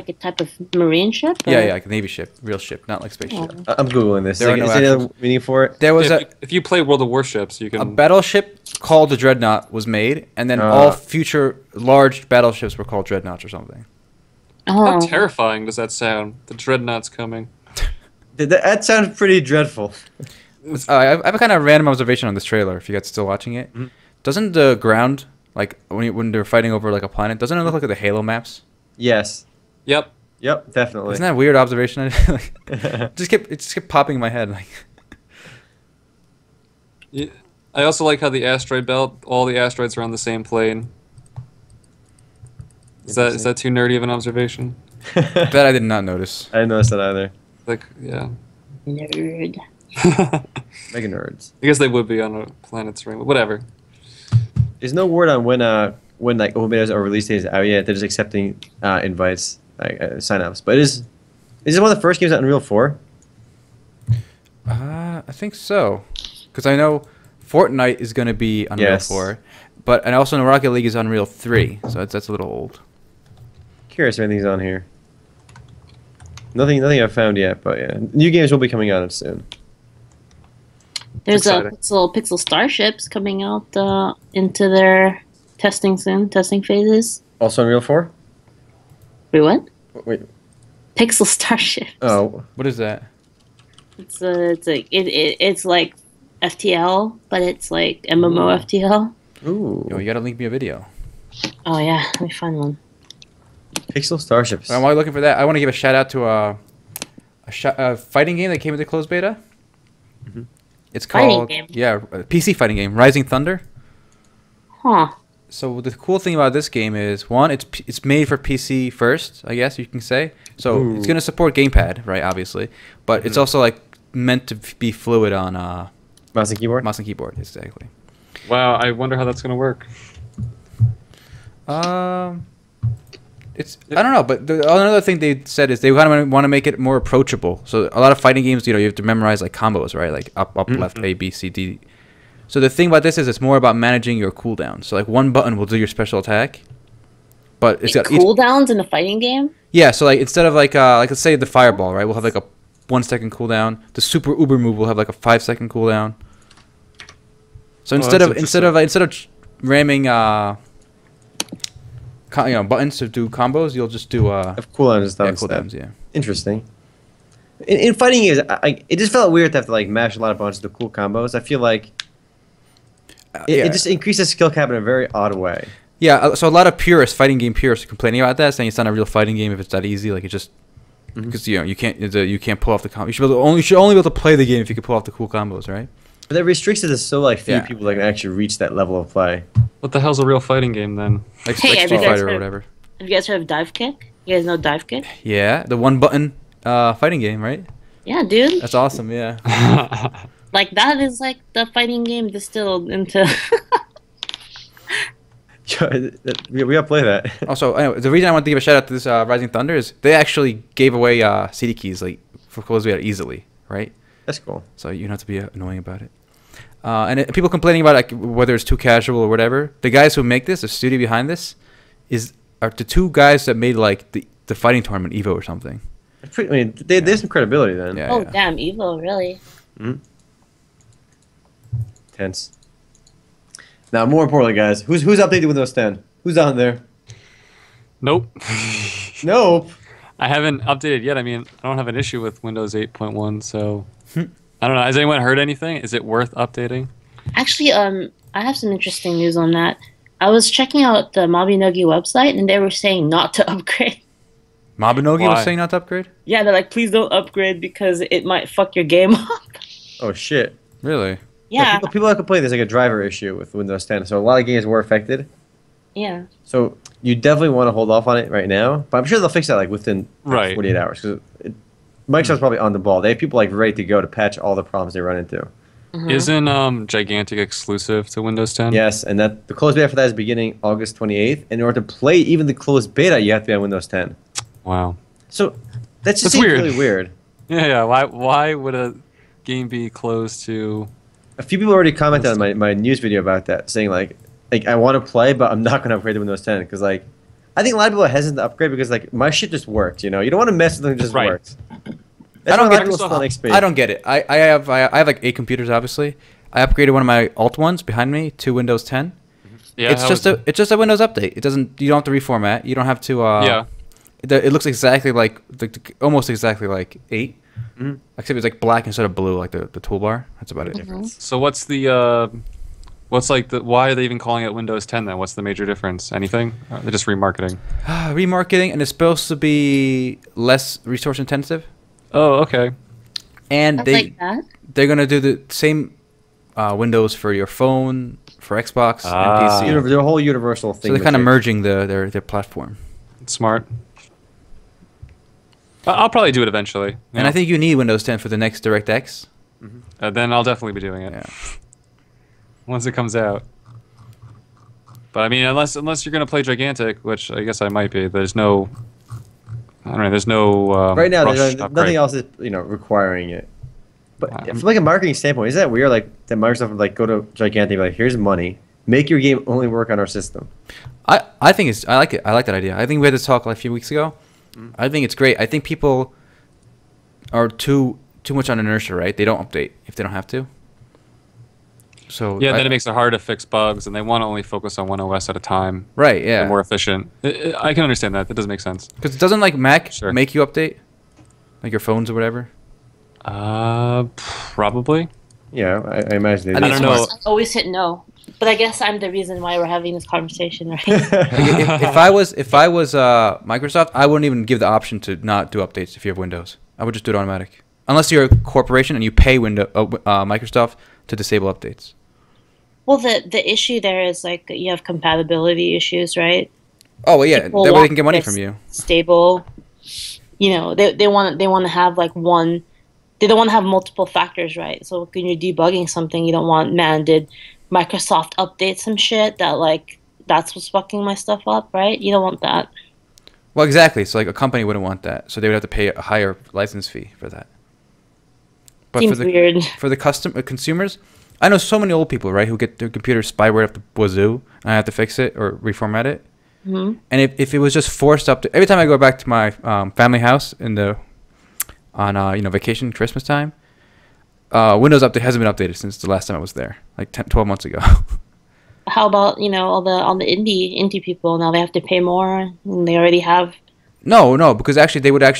a type of marine ship? Yeah, or- yeah, like a navy ship, real ship, not like spaceship. Oh. I'm googling this. There are Like, no is there any actual- other meaning for it? There was If you play World of Warships, you can. a battleship called the Dreadnought was made, and then Ah. all future large battleships were called Dreadnoughts or something. How Oh. terrifying does that sound? The Dreadnought's coming. That sounds pretty dreadful. I have a kind of random observation on this trailer. If you guys are still watching it, Mhm. doesn't the ground, like when they're fighting over like a planet, doesn't it look like the Halo maps? Yes. Yep. Yep, definitely. Isn't that a weird observation? Like, it just kept popping in my head. Like, Yeah. I also like how the asteroid belt, all the asteroids are on the same plane. Is that too nerdy of an observation? that I did not notice. I didn't notice that either. Like, yeah. Nerd. Mega nerds. I guess they would be on a planet's ring, but whatever. There's no word on when like Open or release date is out yet. They're just accepting invites, like signups. But is it one of the first games on Unreal 4? I think so, because I know Fortnite is going to be Unreal Yes. 4, and also know Rocket League is Unreal 3, so that's a little old. Curious if anything's on here. Nothing I've found yet, but yeah, new games will be coming out soon. There's Exciting. Pixel Starships coming out into their testing phases. Also Unreal 4? Wait, what? Wait. Pixel Starship. Oh, What is that? It's like FTL, but it's like MMO FTL. ooh. Yo, you gotta link me a video. Oh yeah, let me find one. Pixel Starships. While you're looking for that, I want to give a shout out to a fighting game that came into closed beta. Mhm. It's Fighting called game? a PC fighting game, Rising Thunder. Huh. So the cool thing about this game is one, it's made for PC first, I guess you can say. So Ooh. it's gonna support gamepad, right? Obviously, but it's also like meant to be fluid on Mouse and keyboard? mouse and keyboard. Exactly. Wow, I wonder how that's going to work. It's I don't know, but another thing they said is they kind of want to make it more approachable. So a lot of fighting games, you have to memorize like combos, right? Like up, left, A, B, C, D. So the thing about this is it's more about managing your cooldown. So like one button will do your special attack, but it's got Cooldowns in the fighting game. yeah. So like instead of like let's say the fireball, right? We'll have like a 1 second cooldown. The super uber move will have like a 5 second cooldown. So instead of ramming buttons to do combos, you'll just do Of cooldowns and stuff. yeah, instead. cooldowns. Yeah. Interesting. In fighting games, it just felt weird to have to like mash a lot of buttons to do cool combos. I feel like it just increases skill cap in a very odd way. Yeah, so a lot of fighting game purists, are complaining about that, saying it's not a real fighting game if it's that easy. Like it just because you can't pull off the combo. You should only be able to play the game if you can pull off the cool combos, right? But that restricts it to so like few Yeah. people that can actually reach that level of play. What the hell's a real fighting game then? Like, Hey, like have Street you guys Fighter or heard- whatever. Have you guys heard of Dive Kick? You guys know Dive Kick? Yeah, the one button fighting game, right? Yeah, dude. That's awesome. Yeah. Like that is like the fighting game distilled into. We gotta play that. Also, anyway, the reason I want to give a shout out to this Rising Thunder is they actually gave away CD keys like for closed beta easily, right? That's cool. So you don't have to be annoying about it. And people complaining about like whether it's too casual or whatever. The guys who make this, the studio behind this, are the two guys that made like the fighting tournament Evo or something. I mean, they have some credibility then. Yeah. Oh damn, Evo, really? Tense. Now, more importantly, guys, who's updated Windows 10? Who's on there? Nope. Nope. I haven't updated yet. I mean, I don't have an issue with Windows 8.1, so I don't know. Has anyone heard anything? Is it worth updating? Actually, I have some interesting news on that. I was checking out the Mabinogi website, and they were saying not to upgrade. Mabinogi Why? was saying not to upgrade? Yeah, they're like, please don't upgrade because it might fuck your game up. Oh shit. Really? Yeah, People are complaining there's like a driver issue with Windows 10, so a lot of games were affected. yeah. So you definitely want to hold off on it right now, but I'm sure they'll fix that like within Right. 48 hours. Because Microsoft's probably on the ball. They have people like ready to go to patch all the problems they run into. Isn't Gigantic exclusive to Windows 10? Yes, and that the closed beta for that is beginning August 28th. And in order to play even the closed beta, you have to be on Windows 10. Wow. So that just That's seems weird. really weird. Yeah. Why would a game be closed to? A few people already commented on my news video about that, saying like I want to play, but I'm not going to upgrade to Windows 10 because like I think a lot of people are hesitant to upgrade because like my shit just worked. You know, you don't want to mess with something that just Right. works. That's I don't why a lot get of people still on XP. I don't get it. I have like 8 computers obviously. I upgraded one of my alt ones behind me to Windows 10. Yeah. It's just a Windows update. It doesn't. You don't have to reformat. You don't have to. Yeah. It looks exactly like almost exactly like 8, Mhm. except it's like black instead of blue, like the toolbar. That's about it. So what's the why are they even calling it Windows 10 then? What's the major difference? Anything? Or they're just remarketing. Remarketing, and it's supposed to be less resource intensive. Oh, okay. And I like that. they're gonna do the same Windows for your phone, for Xbox, Ah. and PC. Their whole universal thing. So they're kind of merging their platform. Smart. I'll probably do it eventually. And I think you need Windows 10 for the next DirectX. Then I'll definitely be doing it Yeah. once it comes out. But I mean, unless you're gonna play Gigantic, which I guess I might be, there's no. I don't know. There's no. right now, rush there's to upgrade. nothing else is requiring it. But Um, from like a marketing standpoint, isn't that weird? Like that Microsoft would like go to Gigantic, and be like, here's money, make your game only work on our system. I think I like it. I like that idea. I think we had this talk like a few weeks ago. I think it's great. I think people are too much on inertia, right? They don't update if they don't have to. So Yeah, then it makes it hard to fix bugs, and they want to only focus on one OS at a time. right. They're Yeah, more efficient. I can understand that. That does make sense. because it doesn't like Mac Sure. make you update, like your phones or whatever. Probably. Yeah, I imagine. I don't know. I always hit no, but I guess I'm the reason why we're having this conversation, right? Like, if I was Microsoft, I wouldn't even give the option to not do updates if you have Windows. I would just do it automatic, unless you're a corporation and you pay Microsoft to disable updates. Well, the issue there is like you have compatibility issues, right? Oh well, yeah, People that way they want can get money this from you. Stable. You know, they want to have like one. They don't want to have multiple factors, right? So when you're debugging something, you don't want, man, did Microsoft update some shit that like that's what's fucking my stuff up, right? You don't want that. Well, exactly. So like a company wouldn't want that, so they would have to pay a higher license fee for that. But Seems weird. for the consumers, I know so many old people, right, who get their computers spyware up the wazoo, and I have to fix it or reformat it. Hmm. And if it was just forced up to every time I go back to my family house on vacation, Christmas time, Windows update hasn't been updated since the last time I was there, like 12 months ago. How about all the indie people? Now they have to pay more, and they already have. No, because actually they wouldn't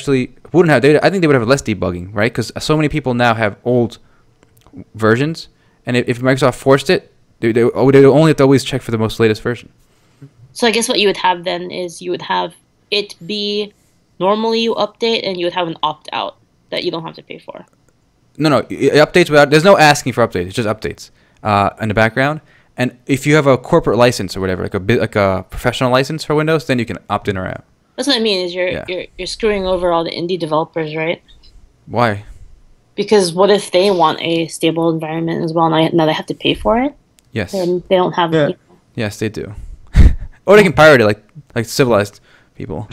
have. I think they would have less debugging, right? Because so many people now have old versions, and if Microsoft forced it, they only have to always check for the most latest version. So I guess what you would have then is you would have it be normally you update, and you would have an opt out that you don't have to pay for. No, it updates without. There's no asking for updates. It's just updates in the background. And if you have a corporate license or whatever, like a professional license for Windows, then you can opt in or out. That's what I mean. Is you're screwing over all the indie developers, right? Why? Because what if they want a stable environment as well? Now they have to pay for it. Yes. And they don't have. Yeah. Yes, they do. Or they can pirate it like civilized people.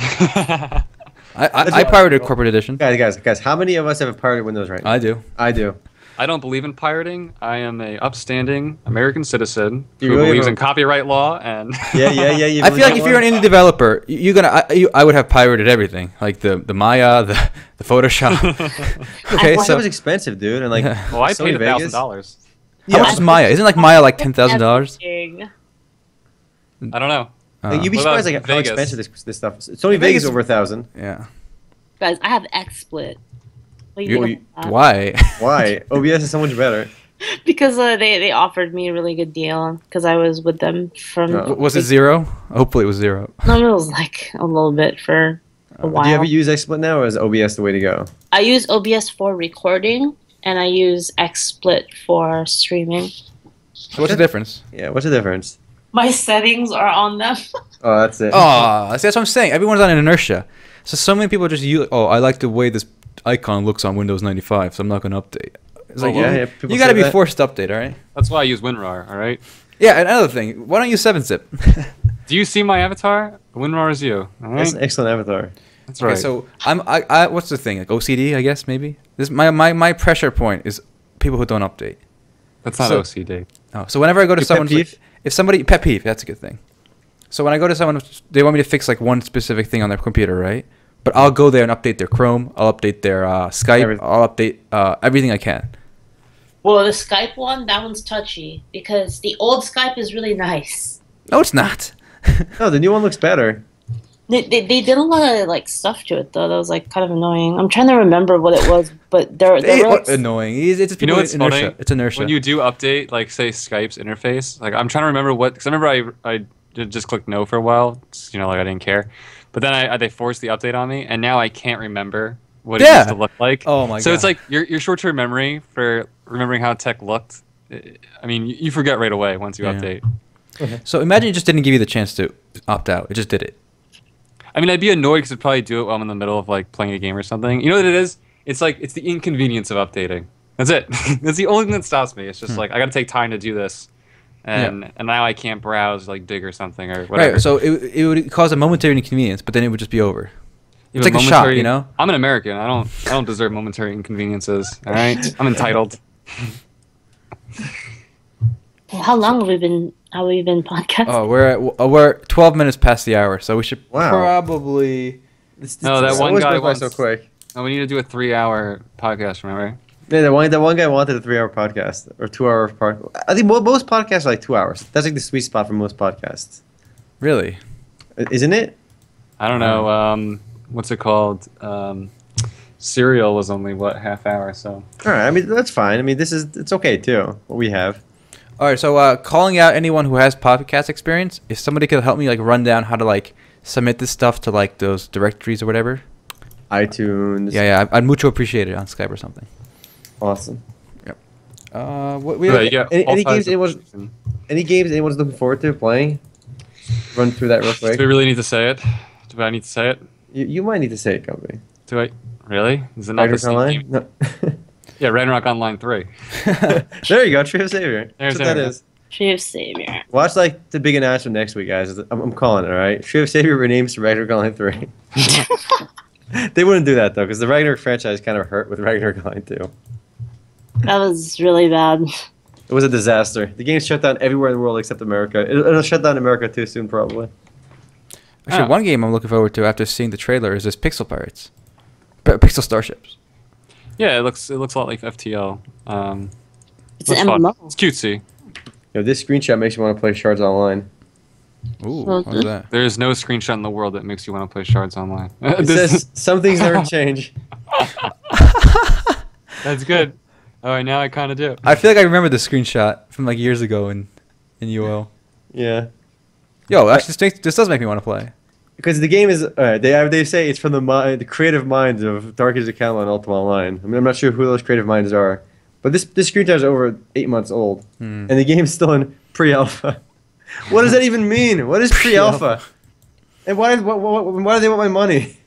I pirated corporate edition. Guys, how many of us have a pirated Windows right now? I do. I do. I don't believe in pirating. I am a upstanding American citizen You who really believes have in copyright law and. Yeah. You I feel like if you're an indie developer, I would have pirated everything, like the Maya, the Photoshop. Okay, That so was expensive, dude, and like. Well, I Sony paid Vegas. $1,000. how much is Maya? Isn't like Maya like $10,000? Everything. I don't know. Like, you'd be What about surprised like how Vegas? expensive this stuff is. Sony Vegas- Vegas is over 1,000. Yeah. Guys, I have XSplit. What do you think about that? Why? Why? OBS is so much better. Because they offered me a really good deal because I was with them from. Oh. Was it 0? Hopefully it was 0. No, it was like a little bit for a while. Do you ever use XSplit now, or is OBS the way to go? I use OBS for recording, and I use XSplit for streaming. So what's the difference? Yeah, what's the difference? My settings are on them. Oh, that's it. Oh, see, that's what I'm saying. Everyone's on an inertia. So many people just use. Oh, I like the way this icon looks on Windows 95, so I'm not going to update. It's like, yeah, people you got to say be that. forced to update, all right? That's why I use WinRAR. All right. Yeah, another thing. Why don't you 7-zip? Do you see my avatar? WinRAR is you. All right. That's an excellent avatar. That's Okay, right. so I what's the thing? Like OCD, I guess maybe. This my pressure point is people who don't update. That's not so- OCD. Oh, so whenever I go to Your pet someone, peeve? if somebody pet peeve, that's a good thing. So when I go to someone, they want me to fix like one specific thing on their computer, right? But I'll go there and update their Chrome. I'll update their Skype. Everything. I'll update everything I can. Well, the Skype one, that one's touchy because the old Skype is really nice. No, it's not. No, the new one looks better. They did a lot of like stuff to it though. That was like kind of annoying. I'm trying to remember what it was, but there were like, Annoying. It's just You know people what's inertia. funny? It's inertia. When you do update, like say Skype's interface, like I'm trying to remember what. Because I remember I just clicked no for a while. You know, like I didn't care. But then they forced the update on me, and now I can't remember what it Yeah. used to look like. Oh my So God. it's like your short-term memory for remembering how tech looked. I mean, you forget right away once you Yeah. update. So imagine it just didn't give you the chance to opt out. It just did it. I mean, I'd be annoyed because I'd probably do it while I'm in the middle of like playing a game or something. You know what it is? It's like it's the inconvenience of updating. That's it. That's the only thing that stops me. It's just like I got to take time to do this, and now I can't browse like Dig or something or whatever. Right. So it would cause a momentary inconvenience, but then it would just be over. Even It's like a shock, momentary- you know? I'm an American. I don't deserve momentary inconveniences. All right, I'm entitled. well, how long have we been podcasting? Oh, we're 12 minutes past the hour, so we should Wow. probably. No, that one always guy goes by wants- so quick. No, we need to do a 3-hour podcast. Remember? Yeah, that one guy wanted a 3-hour podcast or 2-hour podcast. I think most podcasts are like 2 hours. That's like the sweet spot for most podcasts, Really? isn't it? I don't know. What's it called? Serial was only half hour. So All right. I mean, that's fine. I mean, it's okay too. What we have. All right, so calling out anyone who has podcast experience, if somebody could help me like run down how to like submit this stuff to like those directories or whatever. iTunes. Yeah, I'd mucho appreciate it on Skype or something. Awesome. What we Yeah, you get any all games types of anyone- information. Any games anyone's looking forward to playing? Run through that real Do we quick. really need to say it? Do I need to say it? You might need to say it, company. Do I? Really? Is it not the Ragnarok same Online? game? No. Yeah, Ragnarok Online 3. There you go, Tree of Savior. There's That's what that Savior. is. Tree of Savior. Watch like the big announcement next week, guys. I'm calling it, all right? Tree of Savior renames to Ragnarok Online 3. They wouldn't do that though, because the Ragnarok franchise kind of hurt with Ragnarok Online 2. That was really bad. It was a disaster. The game shut down everywhere in the world except America. It'll shut down America too soon, probably. Actually, Ah. one game I'm looking forward to after seeing the trailer is this Pixel Pirates, Pixel Starships. Yeah, it looks a lot like FTL. It's looks an fun. MMO. It's cutesy. This screenshot makes you want to play Shards Online. Ooh, Well, what was that? There is no screenshot in the world that makes you want to play Shards Online. It This- says some things never change. That's good. All right, now I kind of do. I feel like I remember the screenshot from like years ago in UO. Yeah. Yo, actually, this does make me want to play. Because the game is, they say it's from the creative minds of Darkest Account and Ultima Online. I mean, I'm not sure who those creative minds are, but this screenshot is over 8 months old, and the game's still in pre-alpha. What does that even mean? What is pre-alpha? And why do they want my money?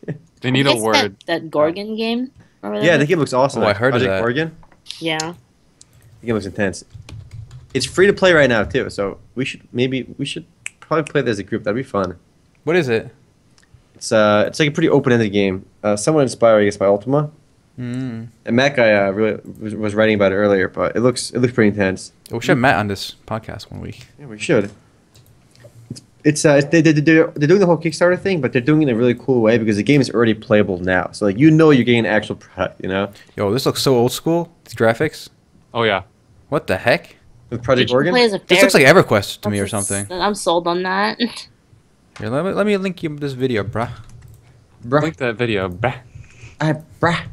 They need I a guess word. That Gorgon game. or Yeah, whatever. the game looks awesome. Oh, I heard of Project that. Gorgon? Yeah. The game looks intense. It's free to play right now too, so we should probably play this as a group. That'd be fun. What is it? It's like a pretty open-ended game. Somewhat inspired, I guess, by Ultima. Mm. And Matt guy really was writing about it earlier, but it looks pretty intense. We should have Matt on this podcast one week. Yeah, we should. They're doing the whole Kickstarter thing, but they're doing it in a really cool way because the game is already playable now. So like you're getting an actual product, you know. Yo, this looks so old school. These graphics. Oh yeah. What the heck? With Project You can Gorgon. play as a This looks like EverQuest to me or That's- something. I'm sold on that. Here, let me link you this video, bruh. Link that video. Bah. Bruh.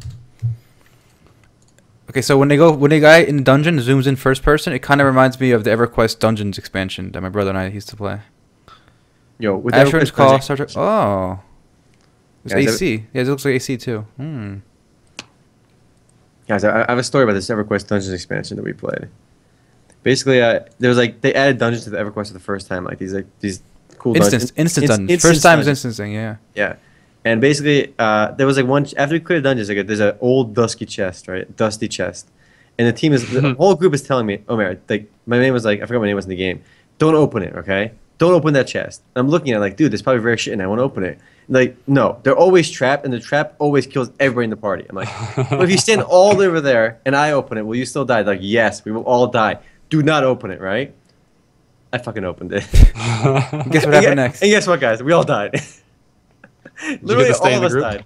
Okay, so when the guy in the dungeon zooms in first person, it kind of reminds me of the EverQuest Dungeons expansion that my brother and I used to play. Yo, with Asheron's EverQuest Call, Project- Star Trek. Oh, it's Guys, AC. Yeah, it looks like AC too. Hmm. Guys, I have a story about this EverQuest Dungeons expansion that we played. Basically, there was like they added dungeons to the EverQuest for the first time, like these cool dungeons. Instant dungeons. First time is instancing. Yeah. Yeah, and basically, there was like one after we cleared dungeons. Like there's an old dusty chest, and the team is the whole group is telling me, Omer, like my name was like I forgot my name was in the game. Don't open it, okay? Don't open that chest. And I'm looking at it like, dude, there's probably rare shit, and I want to open it. Like, no, they're always trapped, and the trap always kills everybody in the party. I'm like, well, if you stand all over there and I open it, will you still die? They're like, yes, we will all die. Do not open it, right? I fucking opened it. Guess what happened next? And guess what, guys? We all died. Literally, stay in all the of us group? died.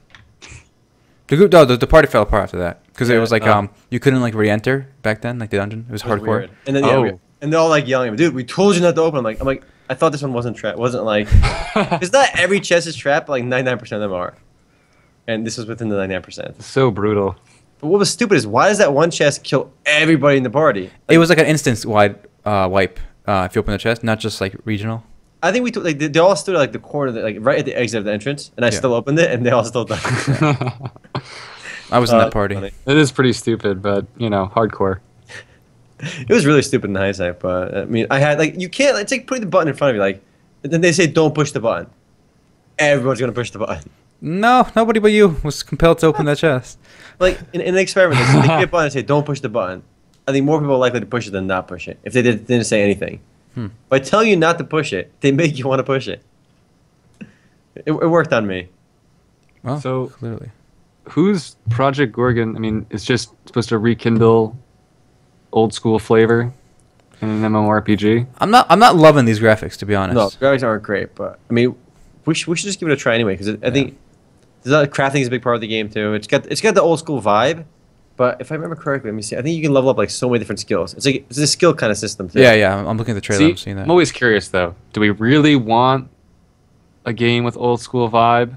The group, no, the party fell apart after that because it Yeah, was like you couldn't like re-enter back then, like the dungeon. It was It was hardcore. weird. And then and they're all like yelling at me, dude, we told you not to open. I'm like, I thought this one wasn't trapped. Wasn't like, it's not every chest is trapped. But like 99% of them are, and this was within the 99%. So brutal. But what was stupid is why does that one chest kill everybody in the party? It was like an instance-wide wipe if you open the chest, not just like regional. I think we took like they all stood at like the corner, right at the exit of the entrance, and I still opened it, and they all still died. I was in that party. Funny. It is pretty stupid, but you know, hardcore. It was really stupid in hindsight, but I mean, I had like you can't. It's like putting the button in front of you, like, and then they say don't push the button. Everyone's gonna push the button. No, nobody but you was compelled to open that chest. Like in an experiment, they give a button and say don't push the button. I think more people are likely to push it than not push it if they didn't say anything. By telling you not to push it, they make you want to push it. It worked on me. Well, So- clearly. Who's Project Gorgon? I mean, it's just supposed to rekindle old school flavor in an MMORPG. I'm not loving these graphics, to be honest. No, graphics aren't great, but I mean, we should just give it a try anyway because I think crafting is a big part of the game too. It's got the old school vibe, but if I remember correctly, let me see. I think you can level up like so many different skills. It's a skill kind of system too. Yeah. I'm looking at the trailer. See, I'm seeing that. I'm always curious though. Do we really want a game with old school vibe,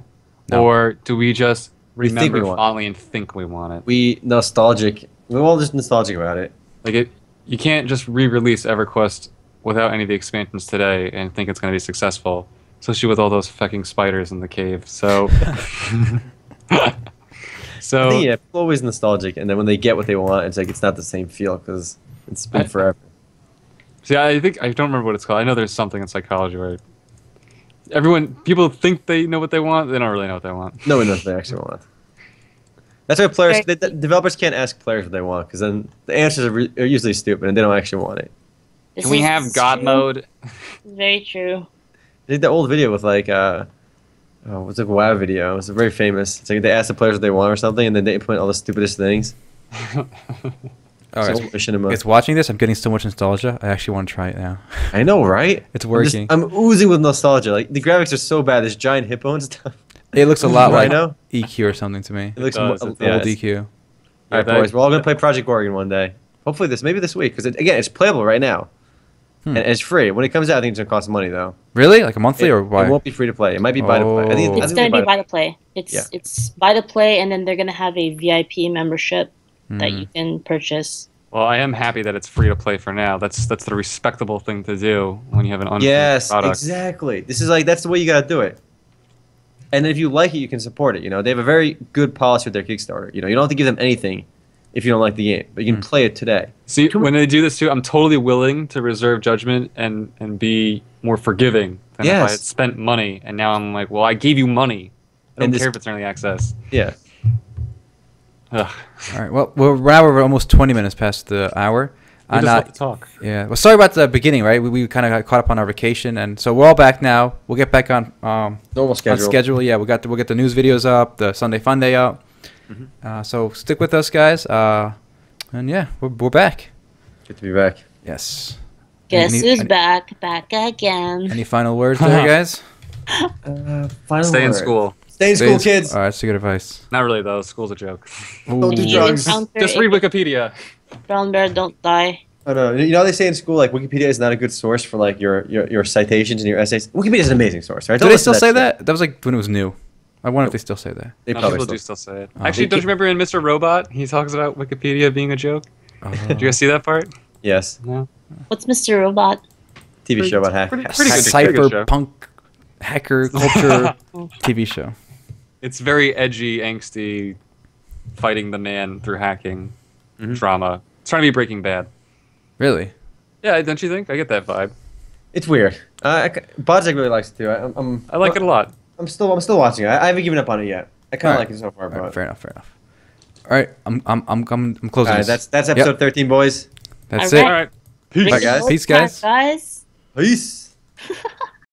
No. or do we just We think we remember want fondly and think we want it? We nostalgic. We're all just nostalgic about it. Like you can't just re-release EverQuest without any of the expansions today and think it's going to be successful, especially with all those fucking spiders in the cave. So, I so think, yeah, people are always nostalgic, and then when they get what they want, it's like it's not the same feel because it's been forever. see, I think I don't remember what it's called. I know there's something in psychology where people think they know what they want. They don't really know what they want. No one knows what they actually want. That's why developers can't ask players what they want because then the answers are usually stupid and they don't actually want it. This Can we is have God true. mode? Very true. They did that old video with like what's a WoW video? It was very famous. It's like they ask the players what they want or something, and then they implement all the stupidest things. All right. It's watching this. I'm getting so much nostalgia. I actually want to try it now. I know, right? It's working. I'm oozing with nostalgia. Like the graphics are so bad. This giant hippo and stuff. It looks a lot like Rhino? EQ or something to me. It looks does, old it does. Old EQ. All right, boys. We're all gonna play Project Gorgon one day. Hopefully maybe this week, because again, it's playable right now, and it's free. When it comes out, I think it's gonna cost money though. Really? Like a monthly or why? It won't be free to play. It might be buy to play. I think It's going to be buy to play. Yeah. It's buy to play, and then they're going to have a VIP membership that you can purchase. Well, I am happy that it's free to play for now. That's the respectable thing to do when you have an unfinished Yes, product. exactly. This is like that's the way you gotta do it. And if you like it, you can support it. You know, they have a very good policy with their Kickstarter. You know, you don't have to give them anything if you don't like the game, but you can play it today. See, when they do this too, I'm totally willing to reserve judgment and be more forgiving than if I Yes. had spent money and now I'm like, well, I gave you money. I don't And this- care if it's early access. Yeah. Ugh. All right. Well, we're almost 20 minutes past the hour. We just have to talk. Yeah. Well, sorry about the beginning, right? We kind of got caught up on our vacation, and so we're all back now. We'll get back on Normal schedule. on schedule. Yeah, we'll get the news videos up, the Sunday Fun Day up, So stick with us, guys. And yeah, we're back. Good to be back. Yes. Guess who's back again. Any final words there, guys? Final Stay in word. school. Stay in school, kids. All right, that's a good advice. Not really though. School's a joke. Don't do Ooh. drugs. Just read Wikipedia. Brown bear, don't die. Oh no! You know how they say in school like Wikipedia is not a good source for like your citations and your essays. Wikipedia is an amazing source, right? Do they still say that? That was like when it was new. I wonder if they still say that. They No, probably people still. do still say it. Oh. Actually, don't you remember in Mr. Robot, he talks about Wikipedia being a joke? Did you guys see that part? Yes. No. What's Mr. Robot? TV show about hack. pretty good. Pretty good show. Cyberpunk hacker culture TV show. It's very edgy, angsty, fighting the man through hacking drama. It's trying to be Breaking Bad. Really? Yeah, don't you think? I get that vibe. It's weird. Bodzik really likes it too. I like it a lot. I'm still watching it. I haven't given up on it yet. I kind of like it so far, All right, but. fair enough. Fair enough. All right, I'm closing. All right, this. that's episode 13, boys. That's All it. All right. Peace. Bye, guys. Peace, guys. Guys. Peace.